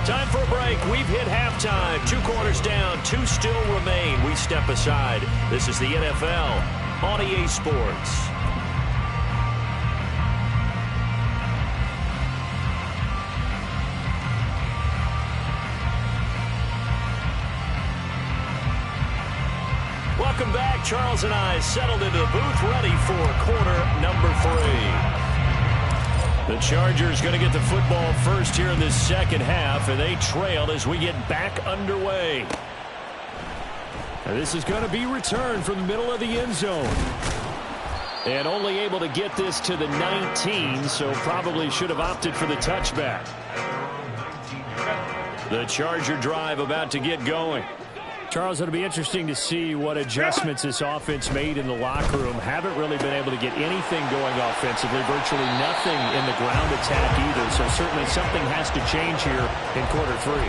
Time for a break. We've hit halftime. 2 quarters down. 2 still remain. We step aside. This is the NFL on EA Sports. Welcome back. Charles and I settled into the booth, ready for quarter number 3. The Chargers going to get the football first here in this second half, and they trail as we get back underway. And this is going to be returned from the middle of the end zone. And only able to get this to the 19, so probably should have opted for the touchback. The Charger drive about to get going. Charles, it'll be interesting to see what adjustments this offense made in the locker room. Haven't really been able to get anything going offensively, virtually nothing in the ground attack either. So certainly something has to change here in quarter 3.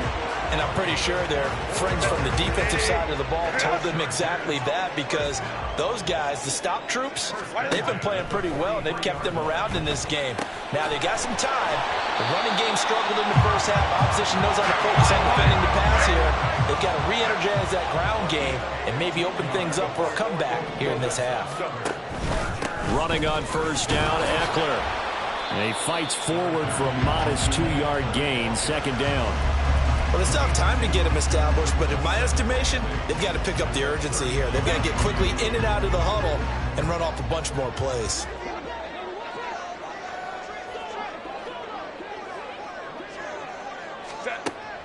And I'm pretty sure their friends from the defensive side of the ball told them exactly that, because those guys, the stop troops, they've been playing pretty well. They've kept them around in this game. Now they got some time. The running game struggled in the first half. Opposition knows how to focus on defending the pass here. They've got to re-energize that ground game and maybe open things up for a comeback here in this half. Running on first down, Eckler. And he fights forward for a modest 2-yard gain, 2nd down. Well, they still have time to get him established, but in my estimation, they've got to pick up the urgency here. They've got to get quickly in and out of the huddle and run off a bunch more plays.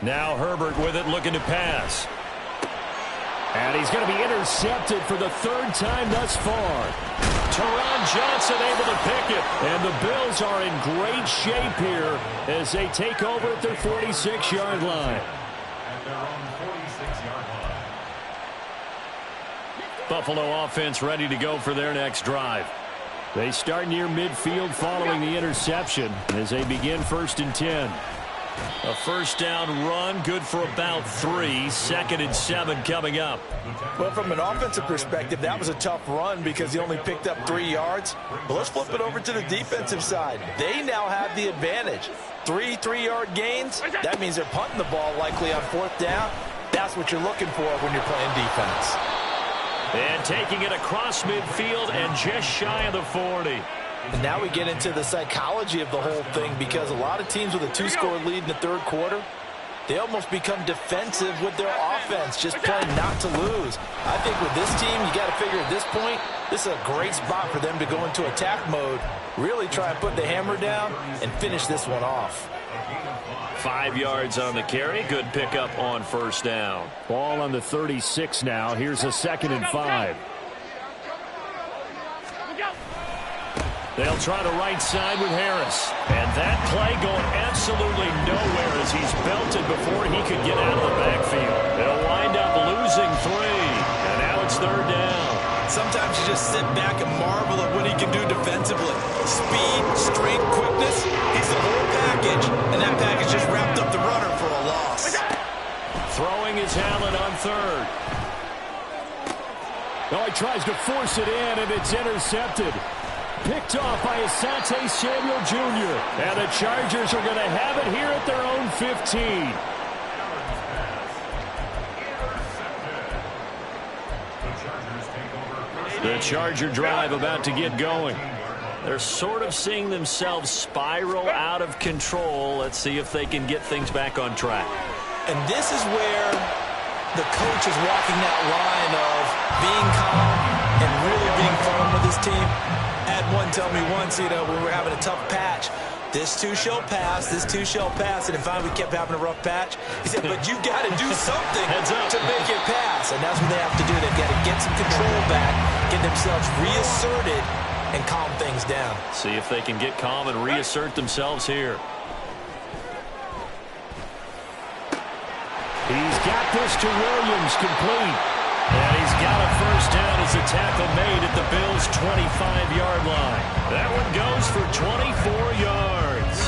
Now Herbert with it, looking to pass. And he's going to be intercepted for the 3rd time thus far. Teron Johnson able to pick it. And the Bills are in great shape here as they take over at their 46-yard line. Buffalo offense ready to go for their next drive. They start near midfield following the interception as they begin 1st and 10. A first down run, good for about 3. 2nd and 7 coming up. Well, from an offensive perspective, that was a tough run because he only picked up 3 yards. But let's flip it over to the defensive side. They now have the advantage. 3 3-yard gains. That means they're punting the ball likely on 4th down. That's what you're looking for when you're playing defense. And taking it across midfield and just shy of the 40. And now we get into the psychology of the whole thing, because a lot of teams with a 2-score lead in the 3rd quarter, they almost become defensive with their offense, just playing not to lose. I think with this team, you got to figure at this point, this is a great spot for them to go into attack mode, really try and put the hammer down and finish this one off. 5 yards on the carry. Good pickup on first down. Ball on the 36 now. Here's a 2nd and 5. They'll try the right side with Harris. And that play going absolutely nowhere as he's belted before he could get out of the backfield. They'll wind up losing 3. And now it's 3rd down. Sometimes you just sit back and marvel at what he can do defensively. Speed, strength, quickness. He's the whole package. And that package just wrapped up the runner for a loss. Throwing is Allen on 3rd. Oh, he tries to force it in, and it's intercepted. Picked off by Asante Samuel Jr. And the Chargers are going to have it here at their own 15. The Charger drive about to get going. They're sort of seeing themselves spiral out of control. Let's see if they can get things back on track. And this is where the coach is walking that line of being calm and really being firm with his team. I had one tell me once, when we were having a tough patch, this too shall pass, this too shall pass. And finally we kept having a rough patch. He said, but you got to do something to make it pass. And that's what they have to do. They've got to get some control back, get themselves reasserted, and calm things down. See if they can get calm and reassert themselves here. He's got this to Williams, complete. And he's got a first down as a tackle made at the Bills' 25-yard line. That one goes for 24 yards.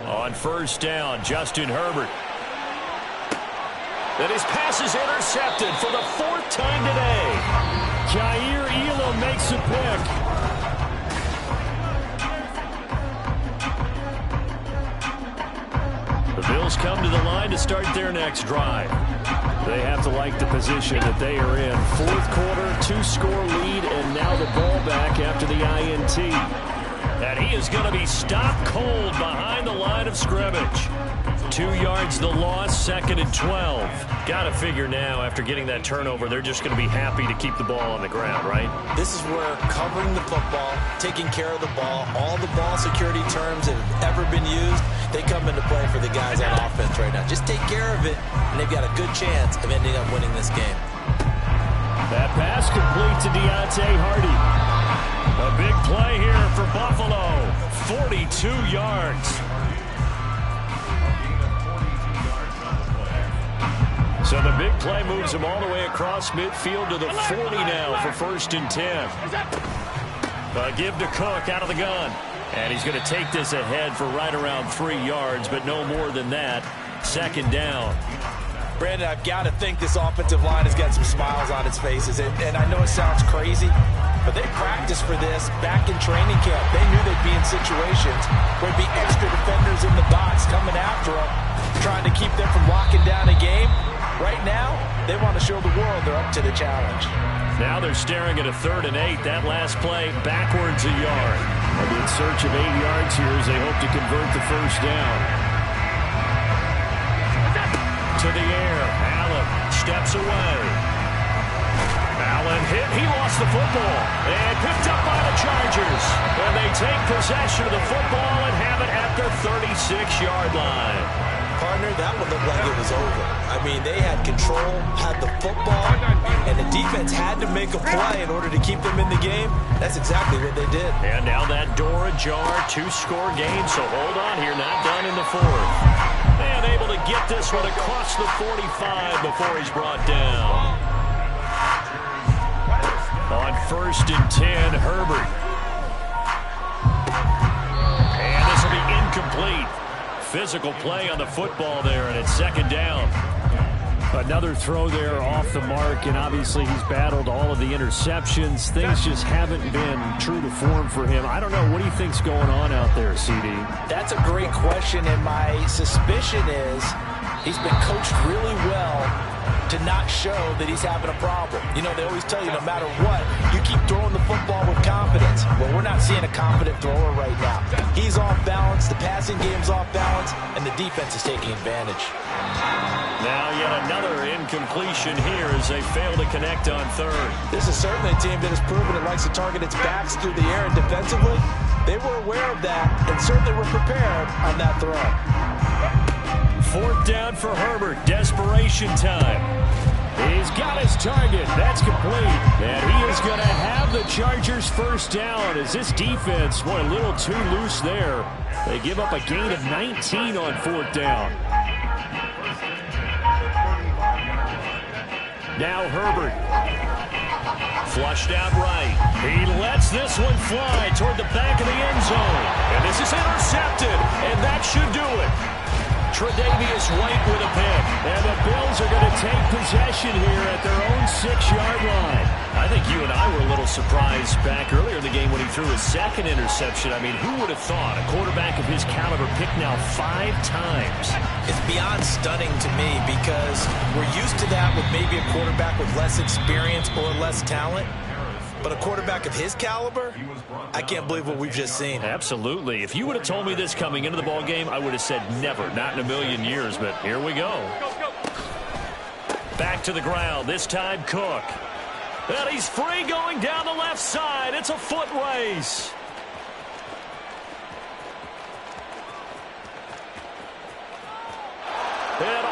On first down, Justin Herbert. And his pass is intercepted for the 4th time today. Jair Elam makes a pick. The Bills come to the line to start their next drive. They have to like the position that they are in. 4th quarter, 2-score lead, and now the ball back after the INT. And he is going to be stopped cold behind the line of scrimmage. 2 yards the loss, 2nd and 12. Got to figure now, after getting that turnover, they're just going to be happy to keep the ball on the ground, right? This is where covering the football, taking care of the ball, all the ball security terms that have ever been used, they come into play for the guys on offense right now. Just take care of it, and they've got a good chance of ending up winning this game. That pass complete to Deontay Hardy. A big play here for Buffalo. 42 yards. So the big play moves him all the way across midfield to the 40 now for 1st and 10. Give to Cook out of the gun. And he's going to take this ahead for right around 3 yards, but no more than that. 2nd down. Brandon, I've got to think this offensive line has got some smiles on its faces. And I know it sounds crazy, but they practiced for this back in training camp. They knew they'd be in situations where there'd be extra defenders in the box coming after them, trying to keep them from locking down a game. Right now, they want to show the world they're up to the challenge. Now they're staring at a 3rd and 8. That last play backwards a yard. They'll be in search of 8 yards here as they hope to convert the first down. To the air. Allen steps away. Allen hit. He lost the football. And picked up by the Chargers. And they take possession of the football and have it at their 36-yard line. Partner, that one looked like it was over. I mean, they had control, had the football, and the defense had to make a play in order to keep them in the game. That's exactly what they did. And now that door ajar, 2-score game, so hold on here, not done in the 4th. And able to get this one across the 45 before he's brought down. On 1st and 10, Herbert. And this will be incomplete. Physical play on the football there, and it's 2nd down. Another throw there off the mark, and obviously he's battled all of the interceptions. Things just haven't been true to form for him. I don't know. What do you think's going on out there, CD? That's a great question, and my suspicion is he's been coached really well to not show that he's having a problem. You know, they always tell you no matter what, you keep throwing the football with confidence. Well, we're not seeing a confident thrower right now. He's off balance, the passing game's off balance, and the defense is taking advantage. Now yet another incompletion here as they fail to connect on third. This is certainly a team that has proven it likes to target its backs through the air, and defensively, they were aware of that and certainly were prepared on that throw. 4th down for Herbert. Desperation time. He's got his target. That's complete. And he is going to have the Chargers first down as this defense went a little too loose there. They give up a gain of 19 on 4th down. Now Herbert. Flushed out right. He lets this one fly toward the back of the end zone. And this is intercepted. And that should do it. Tre'Davious White with a pick. And the Bills are going to take possession here at their own 6-yard line. I think you and I were a little surprised back earlier in the game when he threw his second interception. I mean, who would have thought a quarterback of his caliber picked now 5 times? It's beyond stunning to me because we're used to that with maybe a quarterback with less experience or less talent. But a quarterback of his caliber, I can't believe what we've just seen. Absolutely. If you would have told me this coming into the ball game, I would have said never, not in a million years. But here we go. Back to the ground, this time Cook. And he's free going down the left side. It's a foot race. And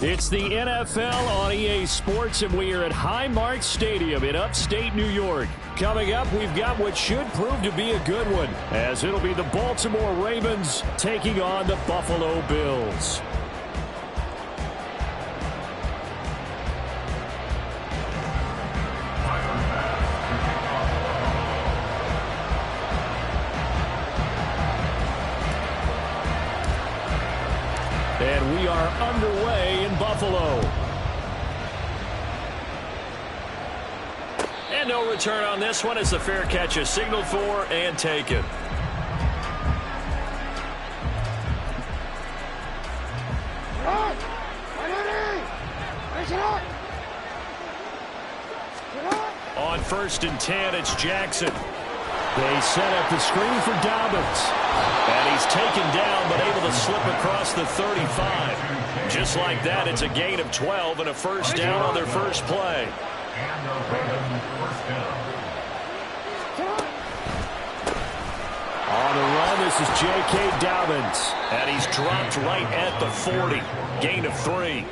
It's the NFL on EA Sports, and we are at Highmark Stadium in upstate New York. Coming up, we've got what should prove to be a good one, as it'll be the Baltimore Ravens taking on the Buffalo Bills. And we are underway in Buffalo. And no return on this one as the fair catch is signaled for and taken. On 1st and 10, it's Jackson. They set up the screen for Dobbins. And he's taken down, but able to slip across the 35. Just like that, it's a gain of 12 and a first down on their first play. On the run, this is J.K. Dobbins. And he's dropped right at the 40. Gain of 3.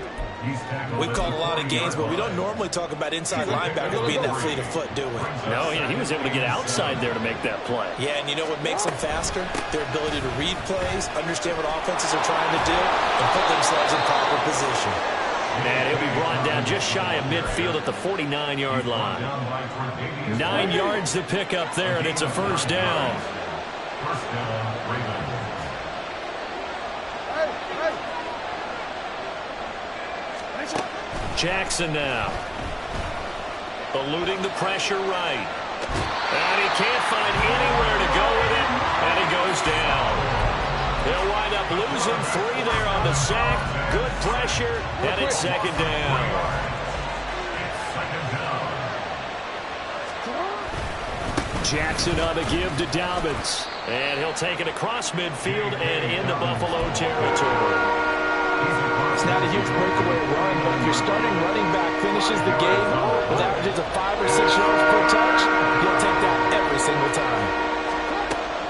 We've called a lot of games, but we don't normally talk about inside linebackers being that fleet of foot, do we? No, yeah, he was able to get outside there to make that play. Yeah, and you know what makes them faster? Their ability to read plays, understand what offenses are trying to do, and put themselves in proper position. And he'll be brought down just shy of midfield at the 49-yard line. 9 yards to pick up there, and it's a first down. Jackson now. Eluding the pressure right. And he can't find anywhere to go with it, and he goes down. They'll wind up losing 3 there on the sack. Good pressure, and it's second down. Jackson on the give to Dobbins. And he'll take it across midfield and into Buffalo territory. It's not a huge breakaway run, but if your starting running back finishes the game with averages of 5 or 6 yards per touch, you'll take that every single time.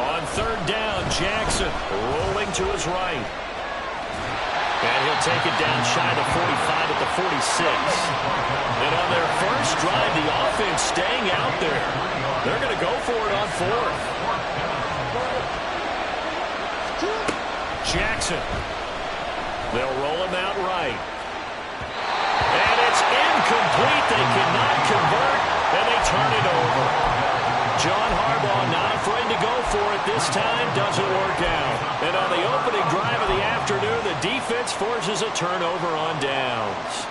On 3rd down, Jackson rolling to his right. And he'll take it down shy of the 45 at the 46. And on their first drive, the offense staying out there. They're going to go for it on 4th. Jackson. They'll roll him out right. And it's incomplete. They cannot convert, and they turn it over. John Harbaugh not afraid to go for it this time. Doesn't work out. And on the opening drive of the afternoon, the defense forces a turnover on downs.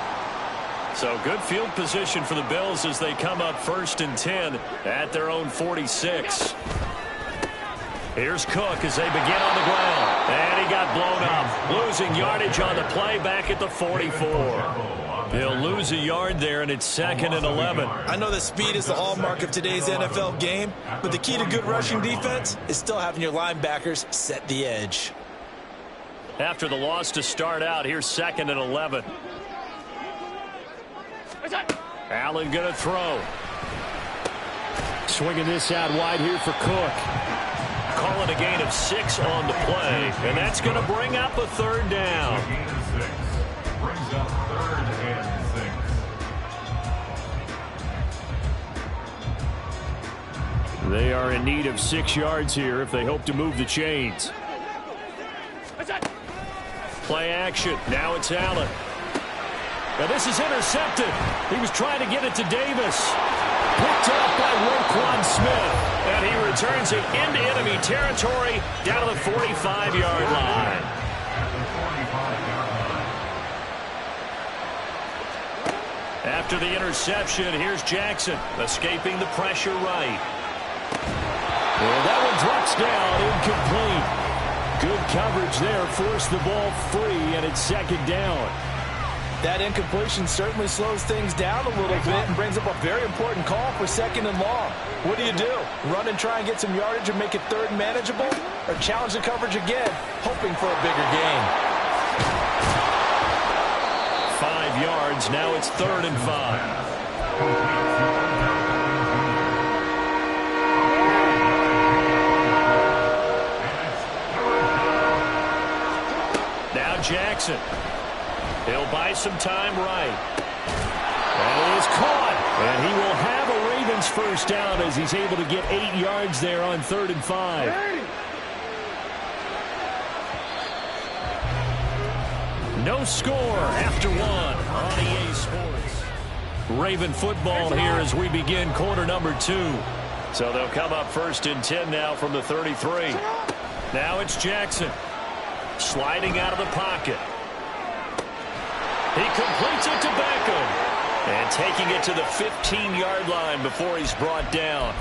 So good field position for the Bills as they come up 1st and 10 at their own 46. Here's Cook as they begin on the ground. And he got blown up. Losing yardage on the play back at the 44. He'll lose a yard there, and it's 2nd and 11. I know that speed is the hallmark of today's NFL game, but the key to good rushing defense is still having your linebackers set the edge. After the loss to start out, here's 2nd and 11. Allen going to throw. Swinging this out wide here for Cook. Calling a gain of 6 on the play, and that's going to bring up a 3rd down. Brings up 3rd and 6. They are in need of 6 yards here if they hope to move the chains. Play action. Now it's Allen. Now this is intercepted. He was trying to get it to Davis. Picked up by Roquan Smith. And he returns it into enemy territory down to the 45-yard line. After the interception, here's Jackson escaping the pressure right. Well, that one drops down, incomplete. Good coverage there, forced the ball free, and it's 2nd down. That incompletion certainly slows things down a little bit and brings up a very important call for 2nd and long. What do? Run and try and get some yardage and make it 3rd manageable? Or challenge the coverage again, hoping for a bigger gain? 5 yards. Now it's 3rd and 5. Now Jackson. He'll buy some time right. And it is caught. And he will have a Ravens first down as he's able to get 8 yards there on 3rd and 5. No score after 1 on EA Sports. Raven football here as we begin quarter number 2. So they'll come up 1st and 10 now from the 33. Now it's Jackson. Sliding out of the pocket. He completes it to Beckham. And taking it to the 15-yard line before he's brought down.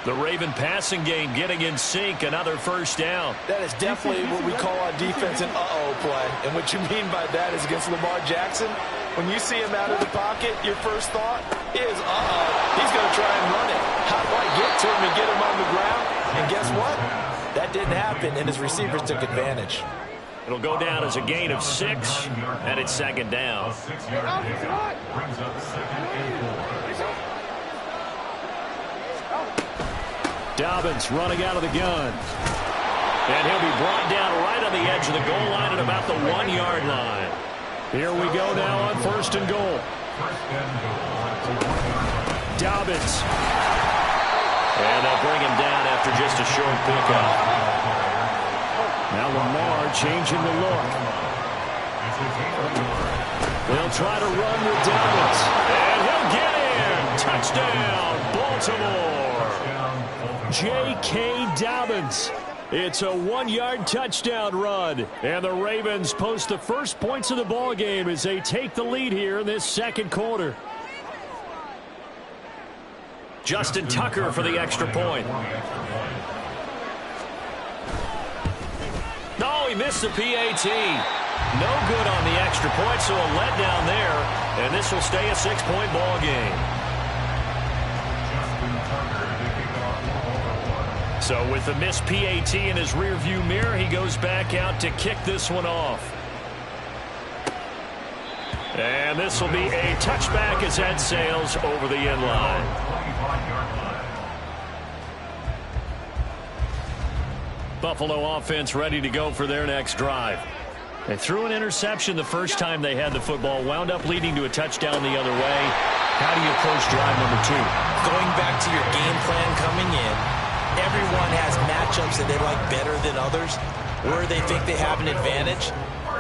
The Raven passing game getting in sync. Another first down. That is definitely what we call on defense an uh-oh play. And what you mean by that is against Lamar Jackson, when you see him out of the pocket, your first thought is, uh-oh, he's going to try and run it. How do I get to him and get him on the ground? And guess what? That didn't happen, and his receivers took advantage. It'll go down as a gain of 6, and it's 2nd down. Dobbins running out of the gun. And he'll be brought down right on the edge of the goal line at about the 1-yard line. Here we go now on 1st and goal. Dobbins. And they'll bring him down after just a short pickup. Now Lamar changing the look. They'll try to run with Dobbins. And he'll get in. Touchdown, Baltimore. J.K. Dobbins. It's a 1-yard touchdown run. And the Ravens post the first points of the ball game as they take the lead here in this 2nd quarter. Justin Tucker for the extra point. No, he missed the PAT. No good on the extra point, so a letdown there. And this will stay a 6-point ball game. So with the missed PAT in his rearview mirror, he goes back out to kick this one off. And this will be a touchback as that sails over the end line. Buffalo offense ready to go for their next drive. They threw an interception the first time they had the football, wound up leading to a touchdown the other way. How do you approach drive number 2? Going back to your game plan coming in, everyone has matchups that they like better than others, where they think they have an advantage.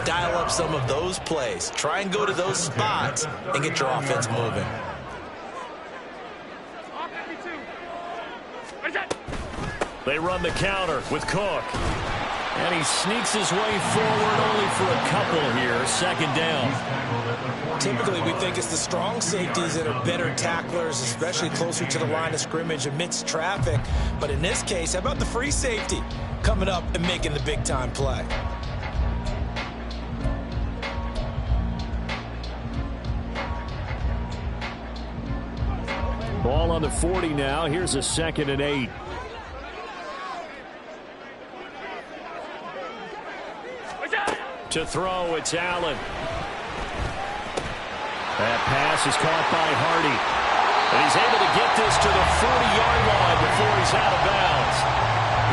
Dial up some of those plays. Try and go to those spots and get your offense moving. They run the counter with Cook. And he sneaks his way forward only for a couple here. 2nd down. Typically, we think it's the strong safeties that are better tacklers, especially closer to the line of scrimmage amidst traffic. But in this case, how about the free safety coming up and making the big-time play? Ball on the 40 now. Here's a 2nd and 8. To throw, it's Allen. That pass is caught by Hardy. And he's able to get this to the 40-yard line before he's out of bounds.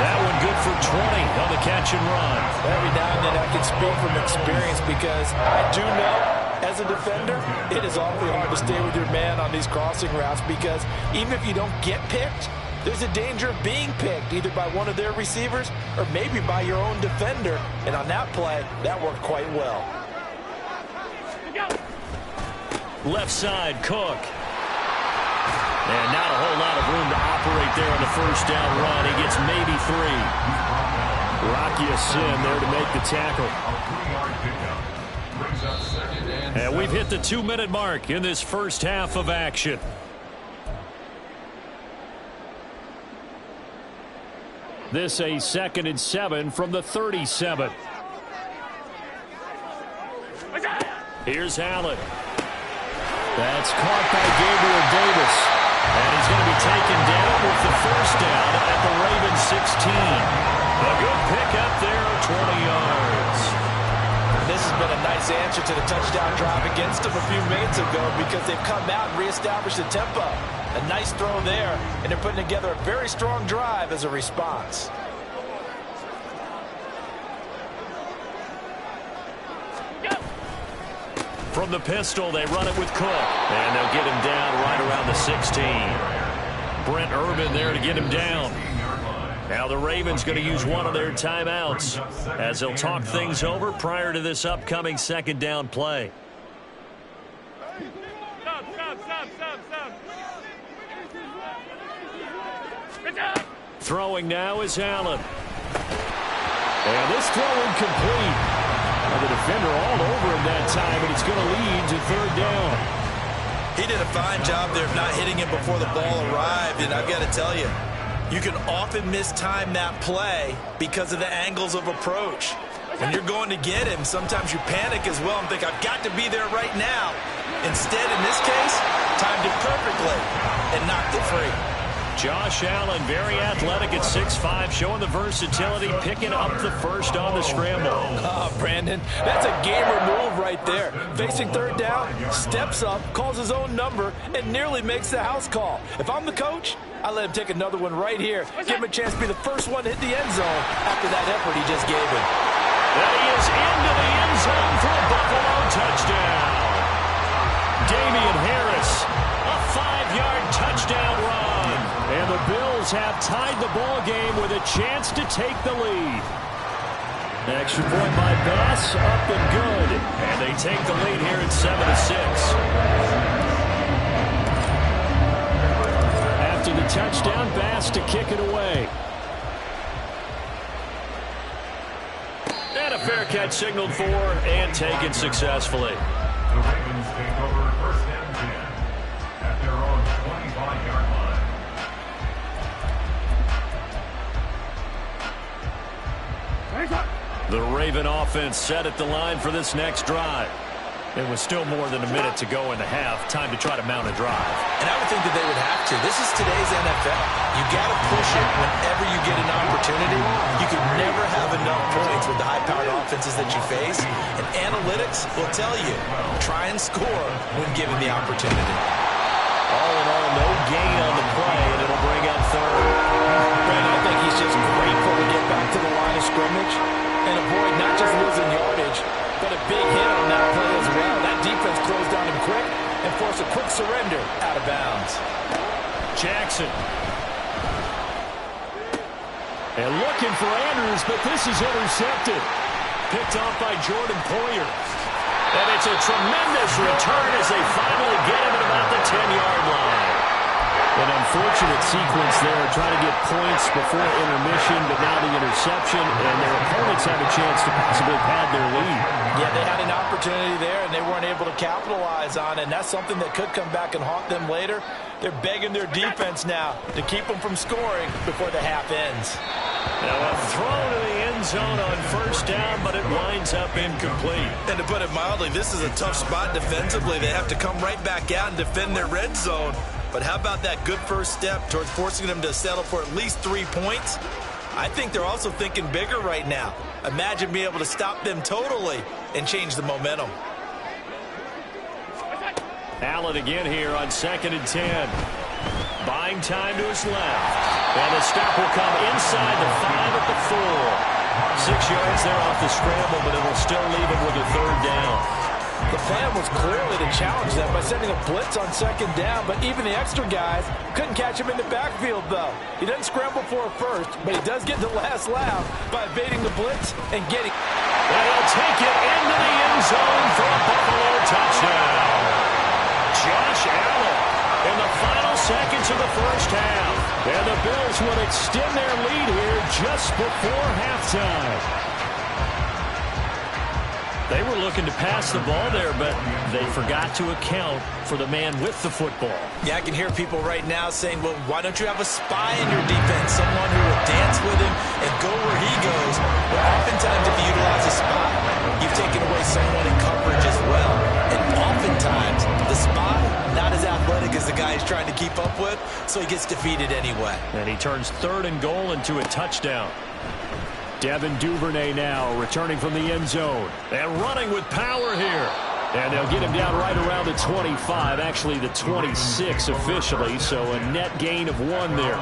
That one good for 20 on the catch and run. Every now and then I can speak from experience because I do know as a defender it is awfully hard to stay with your man on these crossing routes because even if you don't get picked, there's a danger of being picked either by one of their receivers or maybe by your own defender. And on that play, that worked quite well. Left side, Cook. And not a whole lot of room to operate there on the first down run. He gets maybe 3. Rocky Sin there to make the tackle. And we've hit the 2-minute mark in this first half of action. This a 2nd and 7 from the 37. Here's Allen. That's caught by Gabriel Davis. And he's going to be taken down with the first down at the Ravens 16. A good pickup there, 20 yards. This has been a nice answer to the touchdown drive against them a few minutes ago because they've come out and reestablished the tempo. A nice throw there, and they're putting together a very strong drive as a response. From the pistol, they run it with Cook. And they'll get him down right around the 16. Brent Urban there to get him down. Now the Ravens going to use one of their timeouts as they'll talk things over prior to this upcoming second down play. Throwing now is Allen. And this throw incomplete. And the defender all over him that time, and it's going to lead to third down. He did a fine job there of not hitting him before the ball arrived, and I've got to tell you, you can often mistime that play because of the angles of approach. When you're going to get him, sometimes you panic as well and think, I've got to be there right now. Instead, in this case, timed it perfectly and knocked it free. Josh Allen, very athletic at 6'5", showing the versatility, picking up the first on the scramble. Oh, Brandon, that's a gamer move right there. Facing third down, steps up, calls his own number, and nearly makes the house call. If I'm the coach, I let him take another one right here. Give him a chance to be the first one to hit the end zone after that effort he just gave him. And he is into the end zone for a Buffalo touchdown. Damian Harris, a 5-yard touchdown run. And the Bills have tied the ball game with a chance to take the lead. Extra point by Bass, up and good. And they take the lead here at 7-6. After the touchdown, Bass to kick it away. And a fair catch signaled for and taken successfully. The Ravens take over first and 10 at their own 25-yard line. The Raven offense set at the line for this next drive. It was still more than a minute to go in the half. Time to try to mount a drive. And I would think that they would have to. This is today's NFL. You got to push it whenever you get an opportunity. You can never have enough points with the high-powered offenses that you face. And analytics will tell you, try and score when given the opportunity. All in all, no gain on the play, and it'll bring up third. Brandon, I think he's just grateful to get back to the line of scrimmage and avoid not just losing yardage, but a big hit on that play as well. That defense closed on him quick and forced a quick surrender out of bounds. Jackson. And looking for Andrews, but this is intercepted. Picked off by Jordan Poyer. And it's a tremendous return as they finally get him at about the 10-yard line. An unfortunate sequence there, trying to get points before intermission, but now the interception, and their opponents have a chance to possibly pad their lead. Yeah, they had an opportunity there, and they weren't able to capitalize on it, and that's something that could come back and haunt them later. They're begging their defense now to keep them from scoring before the half ends. Now a throw to the end zone on first down, but it winds up incomplete. And to put it mildly, this is a tough spot defensively. They have to come right back out and defend their red zone. But how about that good first step towards forcing them to settle for at least 3 points? I think they're also thinking bigger right now. Imagine being able to stop them totally and change the momentum. Allen again here on 2nd and 10. Buying time to his left. And the stop will come inside the 5 at the 4. 6 yards there off the scramble, but it'll still leave him with a third down. The plan was clearly to challenge them by sending a blitz on 2nd down, but even the extra guys couldn't catch him in the backfield, though. He doesn't scramble for a first, but he does get the last laugh by evading the blitz and getting... And he'll take it into the end zone for a Buffalo touchdown. Josh Allen in the final seconds of the first half. And the Bills would extend their lead here just before halftime. They were looking to pass the ball there, but they forgot to account for the man with the football. Yeah, I can hear people right now saying, well, why don't you have a spy in your defense, someone who will dance with him and go where he goes? Well, oftentimes if you utilize a spy, you've taken away someone in coverage as well. And oftentimes the spy, not as athletic as the guy he's trying to keep up with, so he gets defeated anyway. And he turns 3rd and goal into a touchdown. Devin Duvernay now returning from the end zone and running with power here. And they'll get him down right around the 25, actually the 26 officially, so a net gain of 1 there.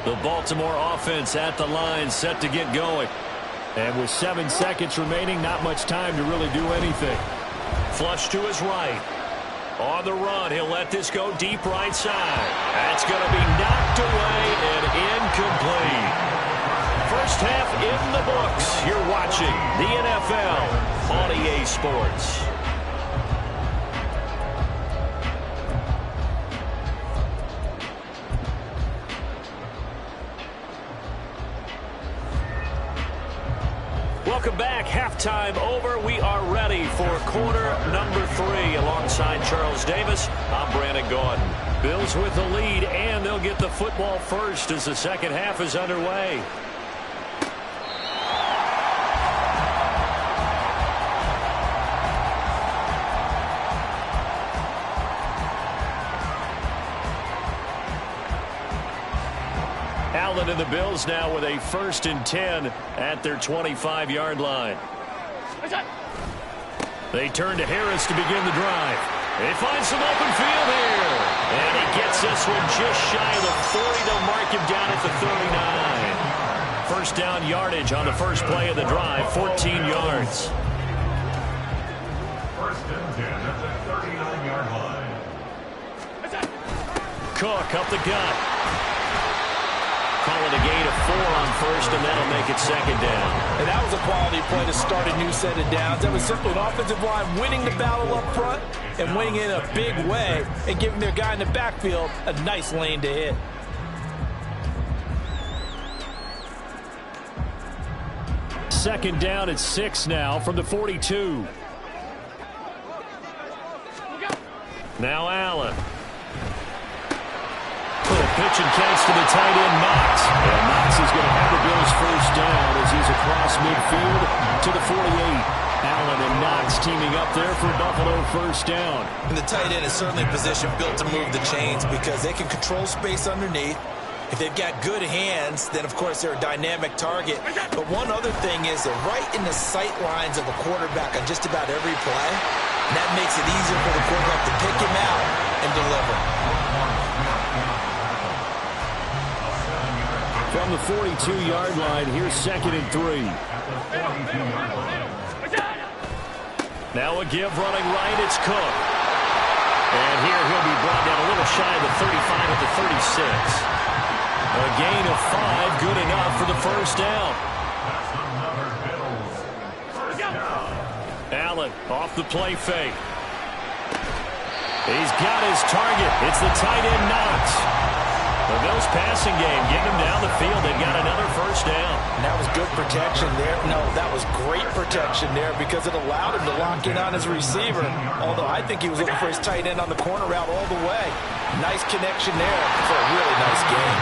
The Baltimore offense at the line, set to get going. And with 7 seconds remaining, not much time to really do anything. Flush to his right. On the run, he'll let this go deep right side. That's going to be knocked away and incomplete. First half in the books. You're watching the NFL on EA Sports. Welcome back. Halftime over. We are ready for quarter number 3. Alongside Charles Davis, I'm Brandon Gordon. Bills with the lead, and they'll get the football first as the second half is underway. Allen and the Bills now with a 1st and 10 at their 25-yard line. They turn to Harris to begin the drive. They find some open field here. And he gets this one just shy of the 40. They'll mark him down at the 39. First down yardage on the first play of the drive, 14 yards. 1st and 10 at the 39-yard line. Cook up the gut. Call it a gain of 4 on first, and that'll make it second down. And that was a quality play to start a new set of downs. That was simply an offensive line winning the battle up front and winning in a big way and giving their guy in the backfield a nice lane to hit. Second down at 6 now from the 42. Now Allen. Pitch and catch to the tight end, Knox. And Knox is going to have the Bills first down as he's across midfield to the 48. Allen and Knox teaming up there for Buffalo first down. And the tight end is certainly a position built to move the chains because they can control space underneath. If they've got good hands, then, of course, they're a dynamic target. But one other thing is they're right in the sight lines of a quarterback on just about every play. And that makes it easier for the quarterback to pick him out and deliver. From the 42-yard line, here's 2nd and 3. Now a give running right, it's Cook. And here he'll be brought down a little shy of the 35 at the 36. A gain of 5, good enough for the first down. Allen off the play fake. He's got his target. It's the tight end Knox. The Bills passing game, getting them down the field. They've got another first down. And that was good protection there. No, that was great protection there because it allowed him to lock in on his receiver. Although I think he was looking for his tight end on the corner route all the way. Nice connection there for a really nice game.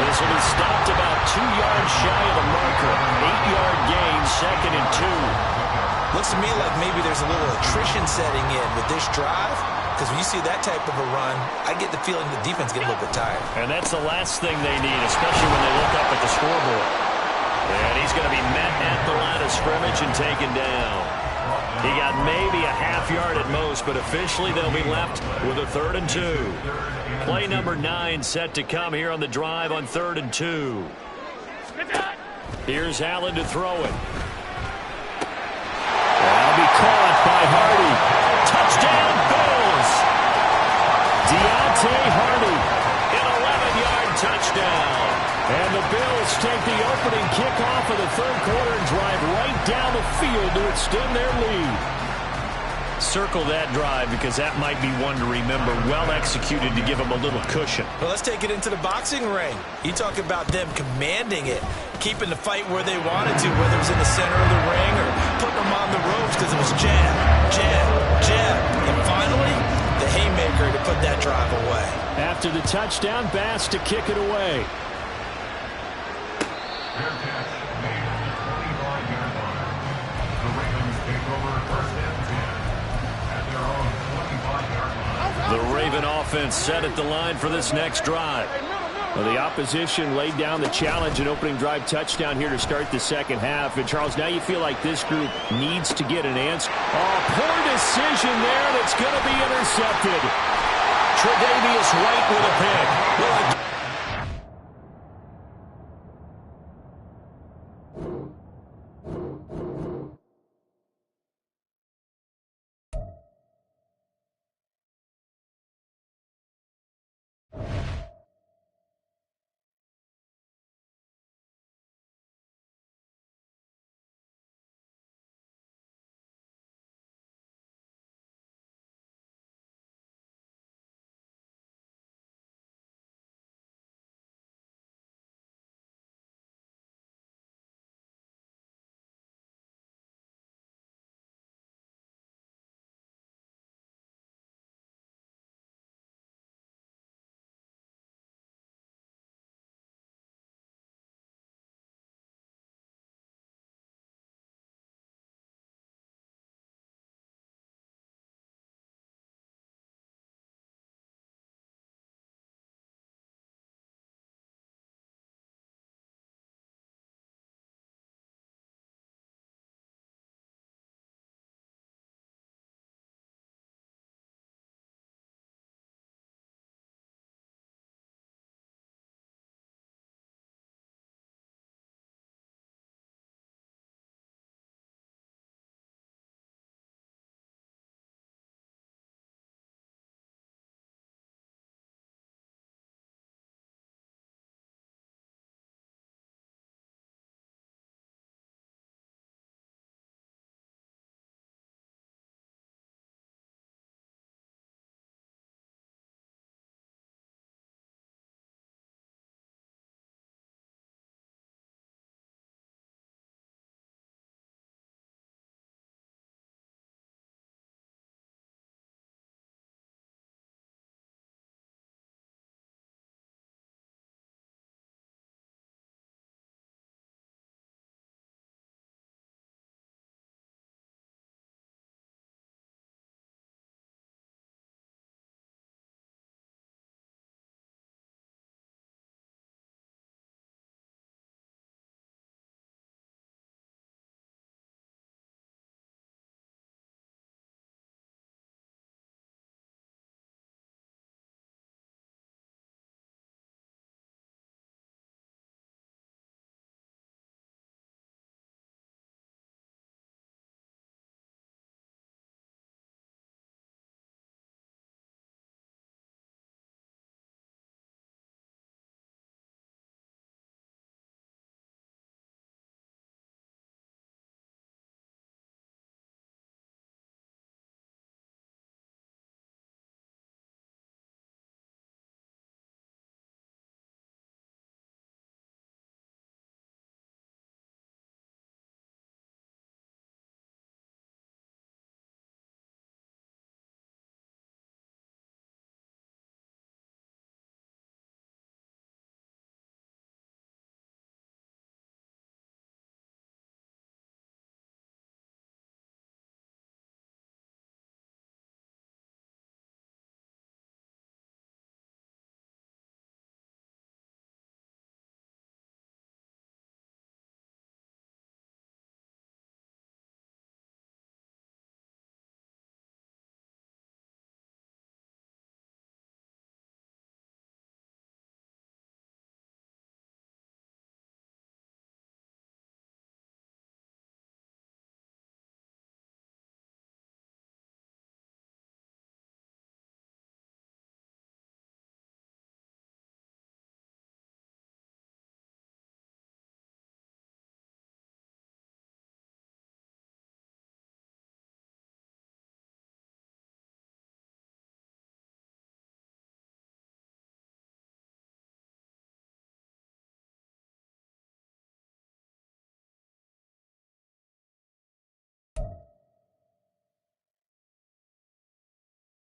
This will be stopped about 2 yards shy of the marker. 8-yard gain, 2nd and 2. Looks to me like maybe there's a little attrition setting in with this drive. Because when you see that type of a run, I get the feeling the defense get a little bit tired. And that's the last thing they need, especially when they look up at the scoreboard. And he's going to be met at the line of scrimmage and taken down. He got maybe a half yard at most, but officially they'll be left with a 3rd and 2. Play number 9 set to come here on the drive on 3rd and 2. Here's Allen to throw it. That'll be caught by Hardy. Touchdown, Bills! Deontay Hardy, an 11-yard touchdown. And the Bills take the opening kickoff of the 3rd quarter and drive right down the field to extend their lead. Circle that drive because that might be one to remember. Well executed to give them a little cushion. Well, let's take it into the boxing ring. You talk about them commanding it, keeping the fight where they wanted to, whether it was in the center of the ring or putting them on the ropes because it was jab, jab, jab. And finally, the haymaker to put that drive away. After the touchdown, Bass to kick it away. Fair catch made at the 25-yard line. The Ravens take over 1st and 10 at their own 25-yard line. The Raven offense set at the line for this next drive. Well, the opposition laid down the challenge and opening drive touchdown here to start the second half. And, Charles, now you feel like this group needs to get an answer. Oh, poor decision there that's going to be intercepted. Tre'Davious White with a pick. Well,